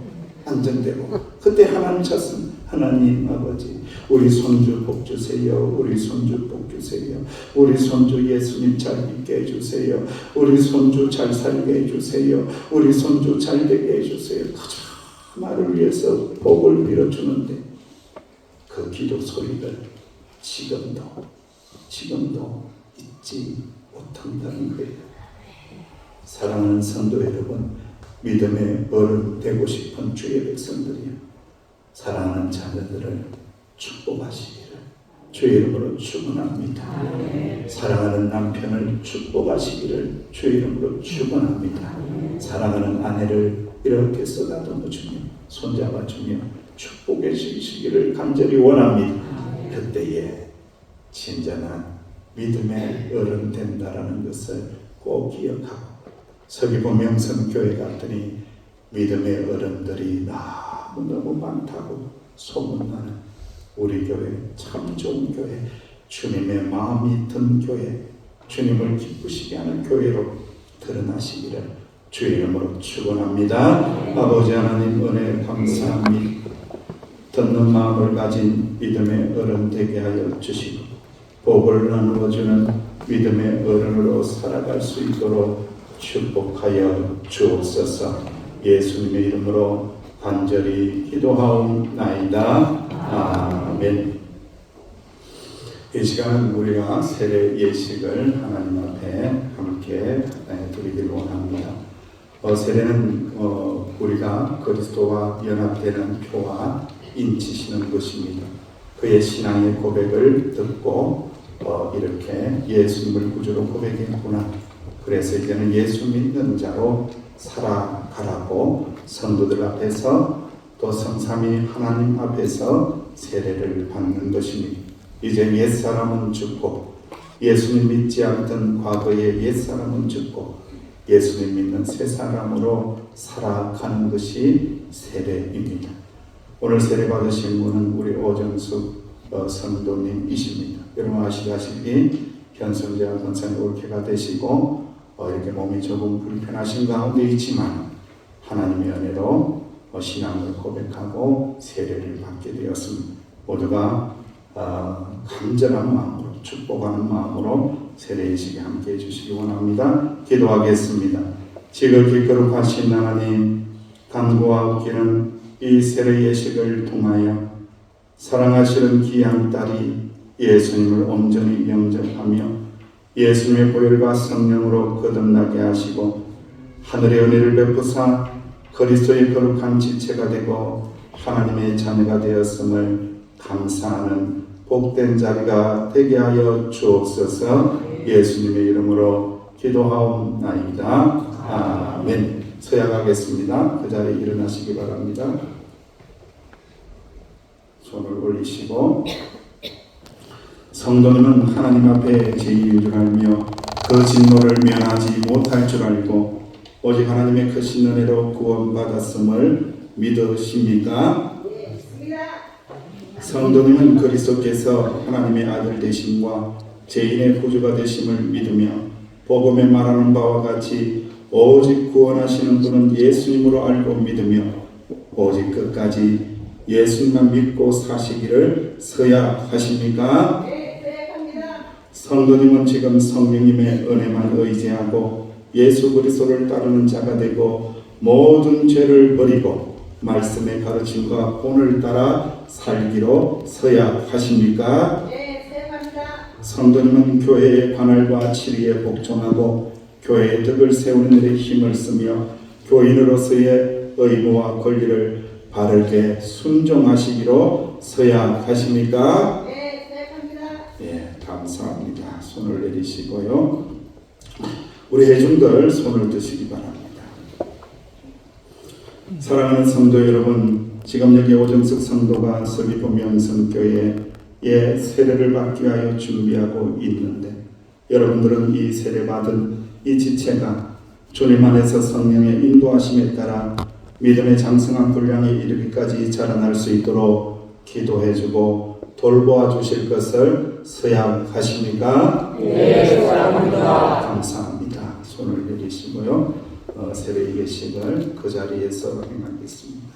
안정되고, 그때 하나님 찾습니다. 하나님 아버지, 우리 손주 복 주세요. 우리 손주 복 주세요. 우리 손주 예수님 잘 믿게 해주세요. 우리 손주 잘 살게 해주세요. 우리 손주 잘 되게 해주세요. 그저 나를 위해서 복을 빌어주는데 그 기도 소리를 지금도 잊지 못한다는 거예요. 사랑하는 성도 여러분, 믿음의 어른 되고 싶은 주의 백성들이요, 사랑하는 자녀들을 축복하시기를 주의 이름으로 축원합니다. 사랑하는 남편을 축복하시기를 주의 이름으로 축원합니다. 사랑하는 아내를 이렇게 쏟아부어주며 손잡아주며 축복해 주시기를 간절히 원합니다. 그때에 진정한 믿음의 어른 된다라는 것을 꼭 기억하고, 서귀포 명성교회 갔더니 믿음의 어른들이 너무 많다고 소문나는 우리 교회, 참 좋은 교회, 주님의 마음이 든 교회, 주님을 기쁘시게 하는 교회로 드러나시기를 주의 이름으로 축원합니다. 아버지 하나님, 은혜 감사합니다. 듣는 마음을 가진 믿음의 어른 되게 하여 주시고 복을 나누어주는 믿음의 어른으로 살아갈 수 있도록 축복하여 주옵소서. 예수님의 이름으로 간절히 기도하옵나이다. 아멘. 이 시간은 우리가 세례 예식을 하나님 앞에 함께 드리기를 원합니다. 세례는 우리가 그리스도와 연합되는 표와 인치시는 것입니다. 그의 신앙의 고백을 듣고 이렇게 예수님을 구주로 고백했구나, 그래서 이제는 예수 믿는 자로 살아가라고 성도들 앞에서 또 성삼위 하나님 앞에서 세례를 받는 것입니다. 이제 옛사람은 죽고 예수님 믿지 않던 과거의 옛사람은 죽고 예수님 믿는 새 사람으로 살아가는 것이 세례입니다. 오늘 세례 받으신 분은 우리 오정숙 성도님이십니다. 여러분 아시다시피 현성재와 권사님 올케가 되시고 이렇게 몸이 조금 불편하신 가운데 있지만 하나님의 은혜로 신앙을 고백하고 세례를 받게 되었습니다. 모두가 간절한 마음으로 축복하는 마음으로 세례의식에 함께 해주시기 원합니다. 기도하겠습니다. 지극히 거룩하신 하나님, 간구와 웃기는 이 세례예식을 통하여 사랑하시는 귀한 딸이 예수님을 온전히 영접하며 예수님의 보혈과 성령으로 거듭나게 하시고 하늘의 은혜를 베푸사 그리스도의 거룩한 지체가 되고 하나님의 자녀가 되었음을 감사하는 복된 자리가 되게 하여 주옵소서. 예수님의 이름으로 기도하옵나이다. 아멘. 서약하겠습니다. 그 자리에 일어나시기 바랍니다. 손을 올리시고, 성도님은 하나님 앞에 죄인인 줄 알며 그 진노를 면하지 못할 줄 알고 오직 하나님의 크신 은혜로 구원받았음을 믿으십니까? 성도님은 그리스도께서 하나님의 아들 되심과 죄인의 구주가 되심을 믿으며 복음에 말하는 바와 같이 오직 구원하시는 분은 예수님으로 알고 믿으며 오직 끝까지 예수님만 믿고 사시기를 서약하십니까? 성도님은 지금 성령님의 은혜만 의지하고 예수 그리스도를 따르는 자가 되고 모든 죄를 버리고 말씀의 가르침과 본을 따라 살기로 서야 하십니까? 네, 생각합니다. 성도님은 교회의 관할과 치리에 복종하고 교회의 덕을 세우는 일에 힘을 쓰며 교인으로서의 의무와 권리를 바르게 순종하시기로 서야 하십니까? 네, 생각합니다. 예, 감사합니다. 손을 내리시고요. 우리 회중들 손을 드시기 바랍니다. 사랑하는 성도 여러분, 지금 여기 오정석 성도가 서귀포 명성교회에 세례를 받기 위하여 준비하고 있는데, 여러분들은 이 세례받은 이 지체가 주님 안에서 성령의 인도하심에 따라 믿음의 장성한 분량에 이르기까지 자라날 수 있도록 기도해주고 돌보아 주실 것을 서약하십니까? 네, 사랑합니다. 감사합니다. 손을 내리시고요. 세례 예식을 그 자리에서 행하겠습니다.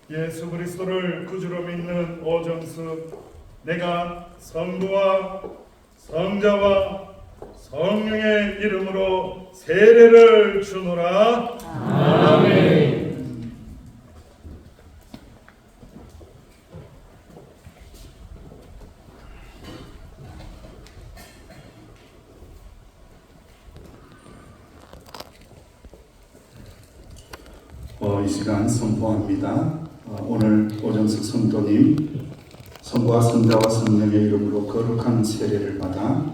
예수 그리스도를 구주로 믿는 오정숙, 내가 성부와 성자와 성령의 이름으로 세례를 주노라. 아멘. 이 시간 선포합니다. 오늘 오정석 성도님 성부와 성자와 성령의 이름으로 거룩한 세례를 받아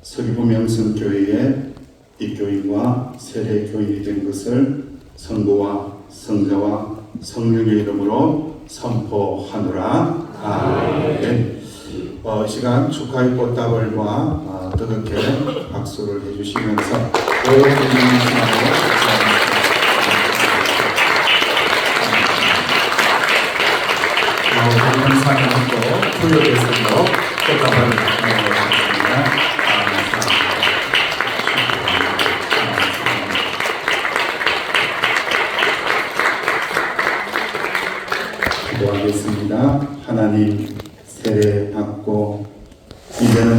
서귀포 명성교회의 입교인과 세례 교인이 된 것을 성부와 성자와 성령의 이름으로 선포하노라. 아멘. 이 시간 축하의 꽃다발과 뜨겁게 박수를 해주시면서 감사합니다. 부여됐습니다. 꽃다발을 드리겠습니다. 기도하겠습니다. 하나님, 세례 받고 이제는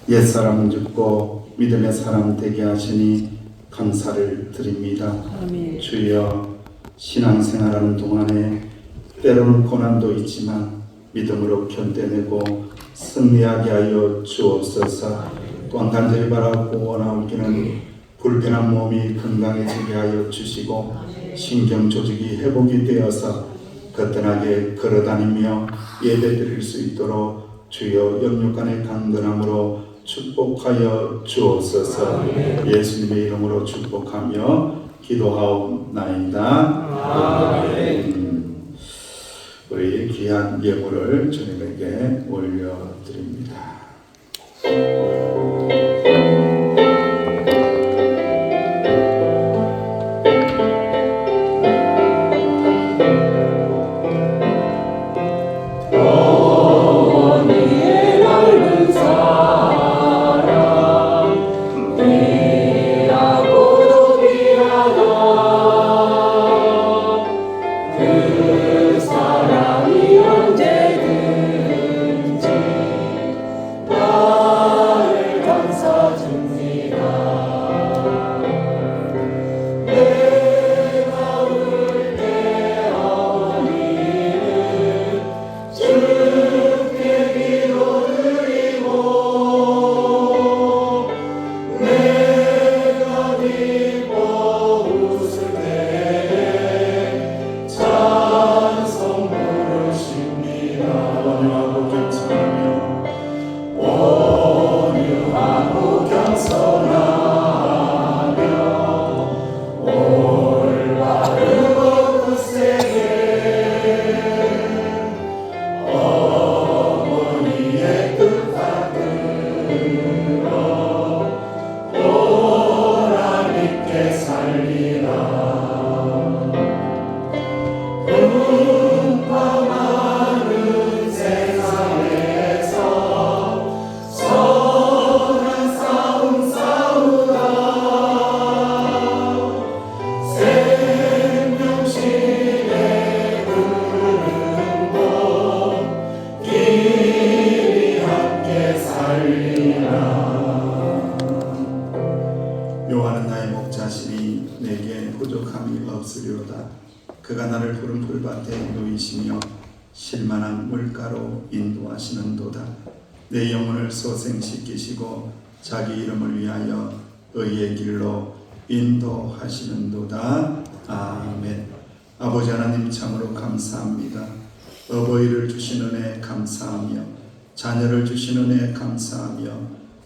옛사람은 죽고 믿음의 사람 되게 하시니 감사를 드립니다. 아멘. 주여, 신앙생활하는 동안에 때로는 고난도 있지만 믿음으로 견뎌내고 승리하게 하여 주옵소서. 또한 간절히 바라고 원하옵기는 불편한 몸이 건강해지게 하여 주시고 신경 조직이 회복이 되어서 거뜬하게 걸어다니며 예배드릴 수 있도록 주여 영육간의 강건함으로 축복하여 주옵소서. 예수님의 이름으로 축복하며 기도하옵나이다. 우리 귀한 예물을 주님에게 올려드립니다. 언제든지 나를 자신이 내게 부족함이 없으리로다. 그가 나를 푸른 풀밭에 누이시며 실만한 물가로 인도하시는도다. 내 영혼을 소생시키시고 자기 이름을 위하여 의의 길로 인도하시는도다. 아멘. 아버지 하나님 참으로 감사합니다. 어버이를 주신 은혜 감사하며 자녀를 주신 은혜 감사하며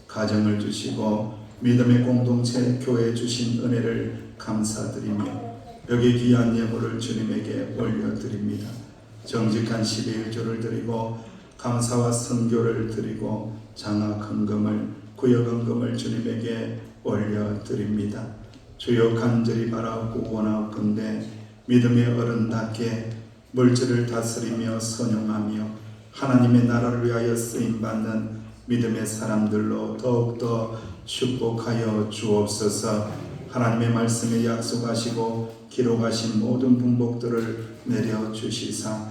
가정을 주시고 믿음의 공동체 교회 주신 은혜를 감사드리며 여기 귀한 예물을 주님에게 올려드립니다. 정직한 12일조를 드리고 감사와 선교를 드리고 장학 헌금을 구역 헌금을 주님에게 올려드립니다. 주여 간절히 바라옵고 원하옵건대 믿음의 어른답게 물질을 다스리며 선용하며 하나님의 나라를 위하여 쓰임받는 믿음의 사람들로 더욱더 축복하여 주옵소서. 하나님의 말씀에 약속하시고 기록하신 모든 분복들을 내려주시사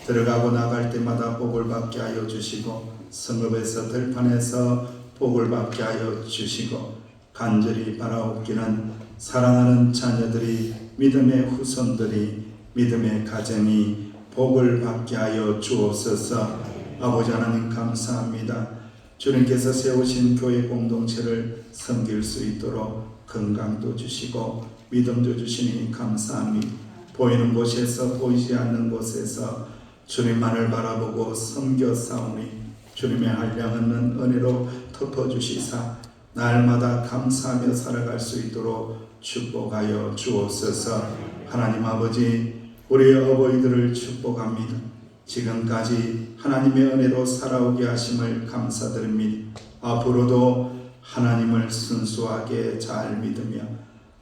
들어가고 나갈 때마다 복을 받게 하여 주시고 성읍에서 들판에서 복을 받게 하여 주시고 간절히 바라옵기는 사랑하는 자녀들이 믿음의 후손들이 믿음의 가정이 복을 받게 하여 주옵소서. 아버지 하나님 감사합니다. 주님께서 세우신 교회 공동체를 섬길 수 있도록 건강도 주시고 믿음도 주시니 감사합니다. 보이는 곳에서 보이지 않는 곳에서 주님만을 바라보고 섬겨 싸우니 주님의 한량없는 은혜로 덮어주시사 날마다 감사하며 살아갈 수 있도록 축복하여 주옵소서. 하나님 아버지, 우리의 어버이들을 축복합니다. 지금까지 하나님의 은혜로 살아오게 하심을 감사드립니다. 앞으로도 하나님을 순수하게 잘 믿으며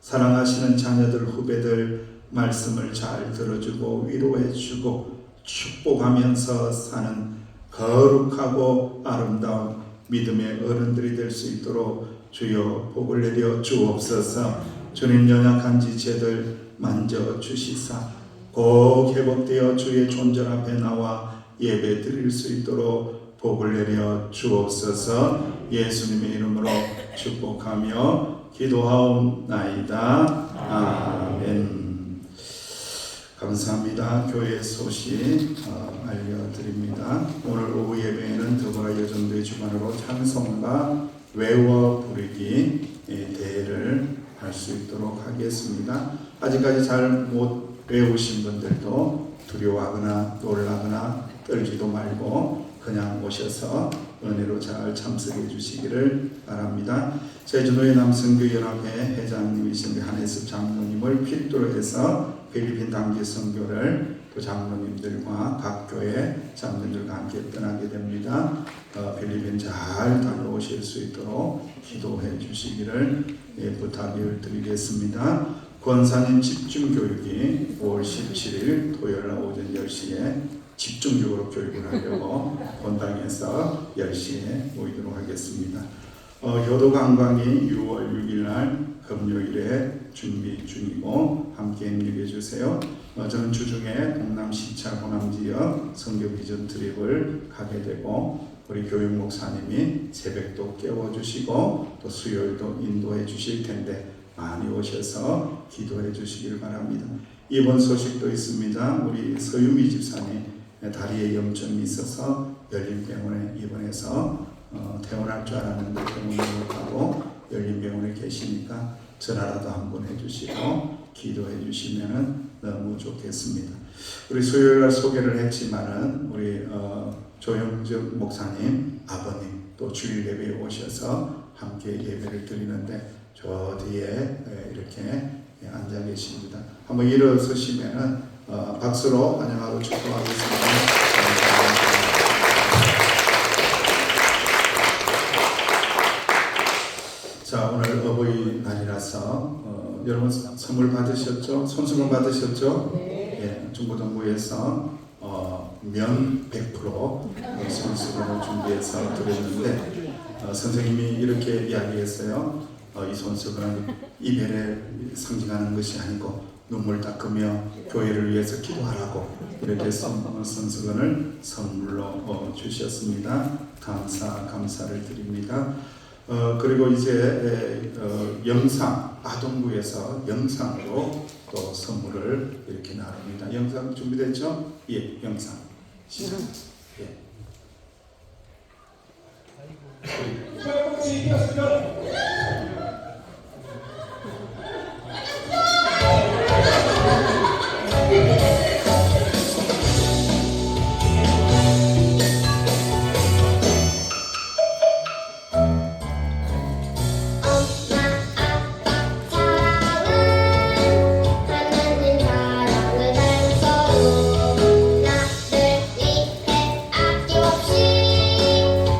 사랑하시는 자녀들 후배들 말씀을 잘 들어주고 위로해주고 축복하면서 사는 거룩하고 아름다운 믿음의 어른들이 될 수 있도록 주여 복을 내려 주옵소서. 주님 연약한 지체들 만져주시사 꼭 회복되어 주의 존전 앞에 나와 예배 드릴 수 있도록 복을 내려 주옵소서. 예수님의 이름으로 축복하며 기도하옵나이다. 아멘. 감사합니다. 교회 소식 알려드립니다. 오늘 오후 예배에는 더불어 여전도의 주관으로 찬송과 외워 부르기 대회를 할 수 있도록 하겠습니다. 아직까지 잘 못 외우신 분들도 두려워하거나 놀라거나 떨지도 말고 그냥 오셔서 은혜로 잘 참석해 주시기를 바랍니다. 제주도의 남성교연합회 회장님이신 한혜섭 장로님을 필두로 해서 필리핀 단기 선교를 또 장로님들과 각 교회 장로님들과 함께 떠나게 됩니다. 필리핀 잘 다녀오실 수 있도록 기도해 주시기를 부탁을 드리겠습니다. 권사님 집중교육이 5월 17일 토요일 오전 10시에 집중적으로 교육을 하려고 본당에서 10시에 모이도록 하겠습니다. 효도관광이 6월 6일 날 금요일에 준비 중이고 함께 협력해 주세요. 저는 주중에 동남 시차 호남 지역 선교 비전 트립을 가게 되고 우리 교육 목사님이 새벽도 깨워주시고 또 수요일도 인도해 주실 텐데 많이 오셔서 기도해 주시길 바랍니다. 이번 소식도 있습니다. 우리 서유미 집사님 다리에 염증이 있어서 열린병원에 입원해서 퇴원할 줄 알았는데 퇴원을 못하고 열린병원에 계시니까 전화라도 한번 해주시고 기도해 주시면 너무 좋겠습니다. 우리 수요일날 소개를 했지만은 우리 조영정 목사님 아버님 또 주일 예배에 오셔서 함께 예배를 드리는데 저 뒤에 이렇게 앉아 계십니다. 한번 일어서시면은 박수로 환영하고 축복하겠습니다. 자, 오늘 어버이날이라서 여러분 선물 받으셨죠? 손수건 받으셨죠? 네. 중고등부에서 면 100% 손수건을 준비해서 드렸는데 선생님이 이렇게 이야기했어요. 이 손수건은 이별을 상징하는 것이 아니고 눈물 닦으며 교회를 위해서 기도하라고 이렇게 손수건을 선물로 주셨습니다. 감사를 드립니다. 그리고 이제 영상, 아동부에서 영상으로 또 선물을 이렇게 나눕니다. 영상 준비됐죠? 예, 영상 시작. 예. 하나님 사랑을 닮아서로 나를 위해 아낌없이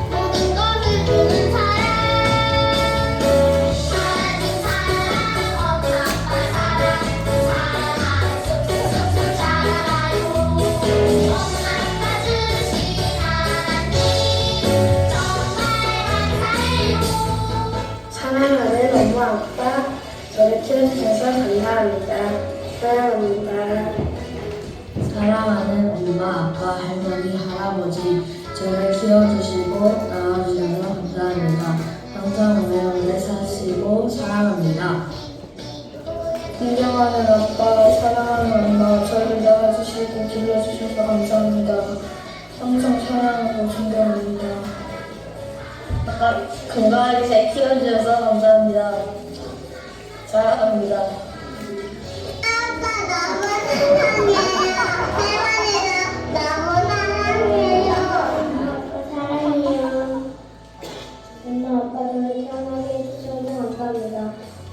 모든 것을 주는 사랑 하나님 사랑 엄마 아빠 사랑하는 쑥쑥쑥쑥 자라요 엄마 아빠 주신 하나님 정말 감사해요. 사랑하는 엄마 아빠 저를 키워주셔서 감사합니다. 사랑합니다. 사랑하는 엄마, 아빠, 할머니, 할아버지, 저를 키워주시고 낳아주셔서 감사합니다. 항상 오래오래 사시고 사랑합니다. 존경하는 아빠, 사랑하는 엄마, 저를 낳아주시고 길러주셔서 감사합니다. 항상 사랑하고 존경합니다. 아빠, 건강하게 잘 키워주셔서 감사합니다. 사랑합니다. 아빠 너무 사랑해요. 할머니도 너무 사랑해요. 아빠 사랑해요. 엄마, 아빠 저를 태어나게 해주셔서 감사합니다.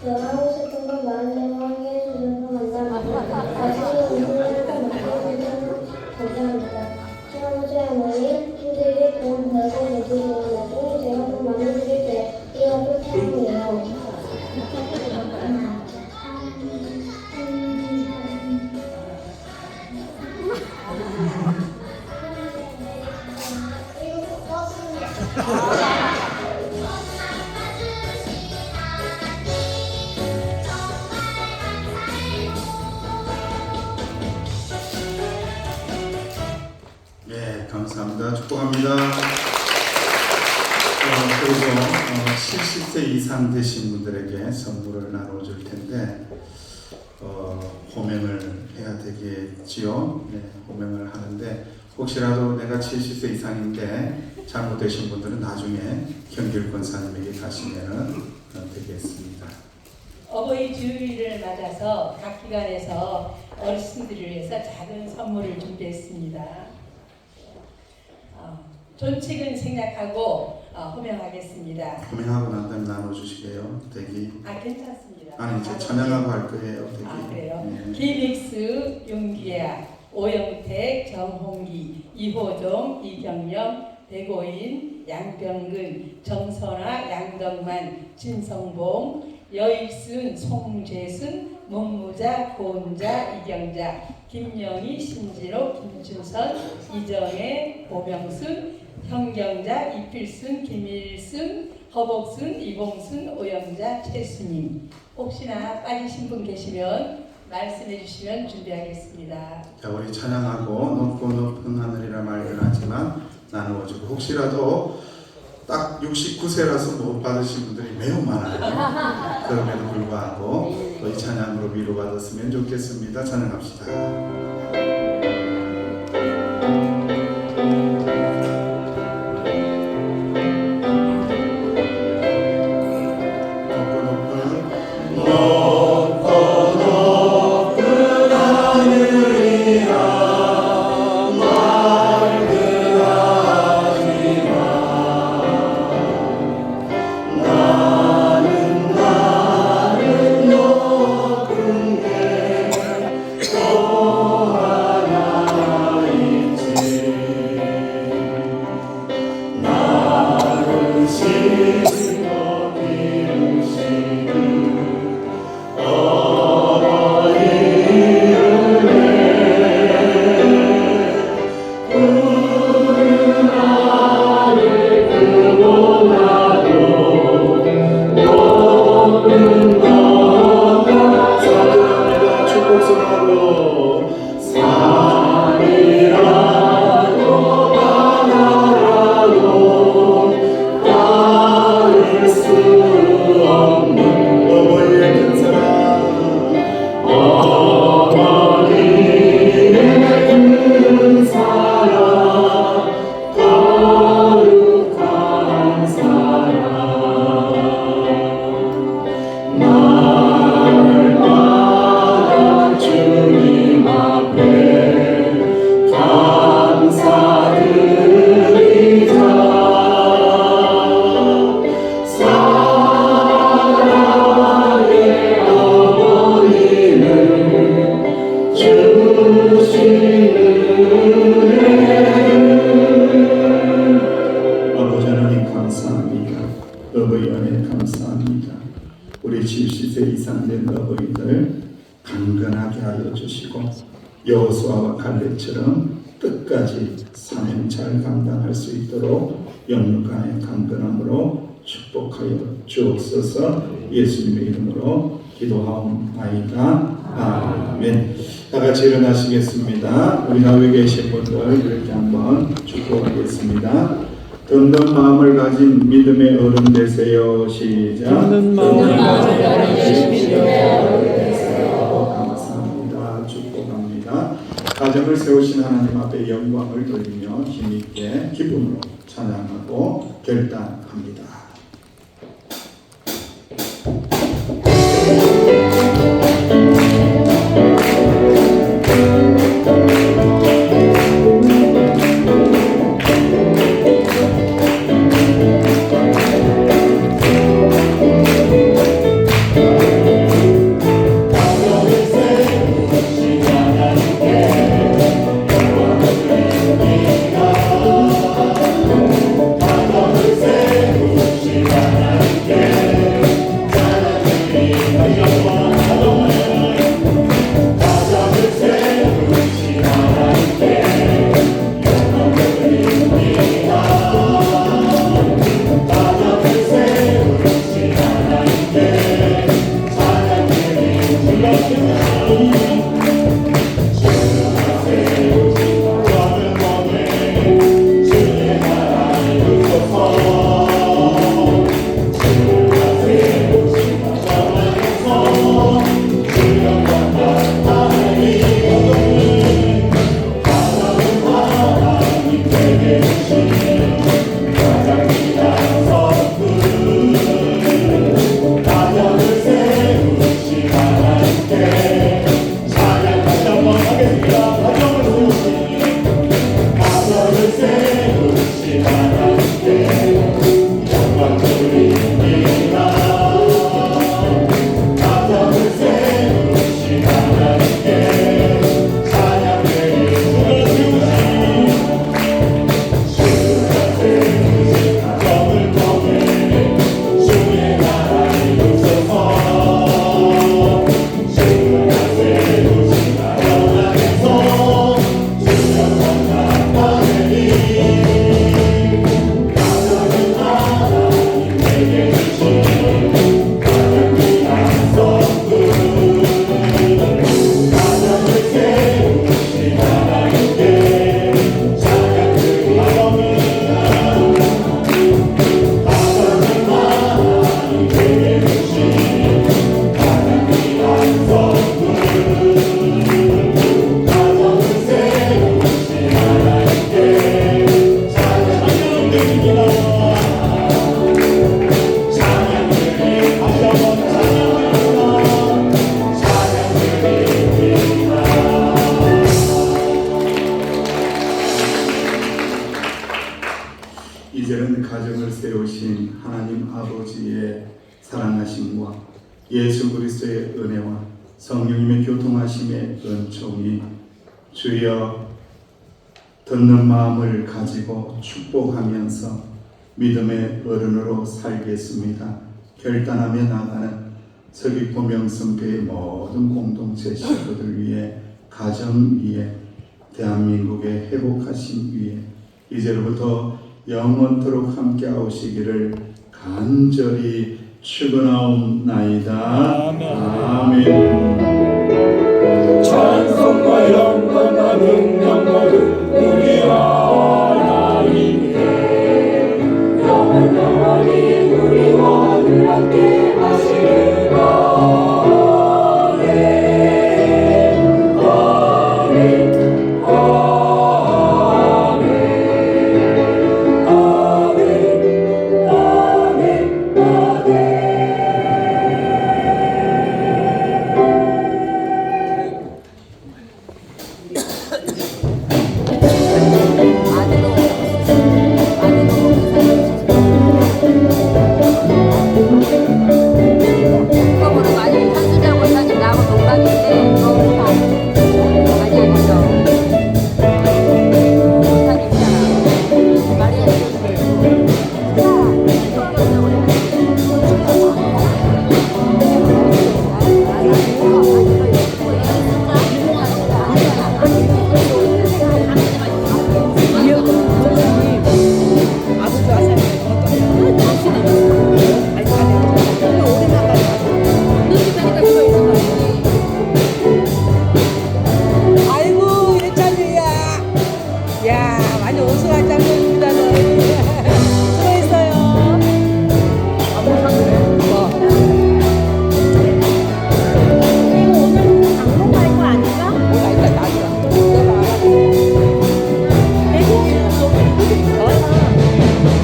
제가 하고 싶은 건 마음대로 하게 해주셔서 감사합니다. 맛있는 음식을 먹게 해주셔서 감사합니다. 할아버지, 할머니, 힘들게 돈 벌고 내주시고 나중에 제가 돈 많이 드릴 때 이가 또 사랑해요. 예, 감사합니다. 축복합니다. 그리고 70세 이상 되신 분들에게 선물을 나눠줄 텐데 호명을 해야 되겠지요. 네, 호명을 하는데 혹시라도 내가 70세 이상인데 잘못되신 분들은 나중에 경길 권사님에게 가시면은 되겠습니다. 어버이 주일을 맞아서 각 기관에서 어르신들을 위해서 작은 선물을 준비했습니다. 존칭은 생략하고 호명하겠습니다. 호명하고 난 다음에 나눠주시게요. 대기. 괜찮습니다. 아니 이제 찬양하고 할 거예요. 대기. 그래요? 네. 김익수, 윤기야, 오영택, 정홍기, 이호종, 이경영, 백오인, 양병근, 정선아, 양덕만, 진성봉, 여익순, 송재순, 문무자, 고은자, 이경자, 김영희, 신지로, 김춘선, 이정혜, 고명순, 형경자, 이필순, 김일순, 허복순, 이봉순, 오영자, 최순임. 혹시나 빠지신 분 계시면 말씀해 주시면 준비하겠습니다. 자, 우리 찬양하고 높고 높은 하늘이라 말들 하지만 나누어주고 혹시라도 딱 69세라서 못 받으신 분들이 매우 많아요. 그럼에도 불구하고 또 이 찬양으로 위로받았으면 좋겠습니다. 찬양합시다. 우리 70세 이상 된 어버이들 강건하게 하여 주시고 여호수아와 갈렙처럼 끝까지 사명 잘 감당할 수 있도록 영육간의 강건함으로 축복하여 주옵소서. 예수님의 이름으로 기도하옵나이다. 아멘. 다 같이 일어나시겠습니다. 우리 나위에 계신 분들 이렇게 한번 축복하겠습니다. 든든 마음을 가진 믿음의 어른 되세요. 시작. 든든 마음을 가진 믿음의 어른 되세요. 감사합니다. 축복합니다. 가정을 세우신 하나님 앞에 영광을 돌리며 힘있게 기쁨으로 찬양하고 결단합니다. 이제는 가정을 세우신 하나님 아버지의 사랑하심과 예수 그리스도의 은혜와 성령님의 교통하심의 은총이 주여 듣는 마음을 가지고 축복하면서 믿음의 어른으로 살겠습니다. 결단하며 나가는 서귀포 명성교의 모든 공동체 식구들 위해, 가정 위에, 대한민국의 회복하심 위에 이제로부터 영원토록 함께 하시기를 간절히 축원하옵나이다. 아멘. 찬송과 영광과 능력 모두 우리 하나님께 영원히 우리와 함께 하시리라.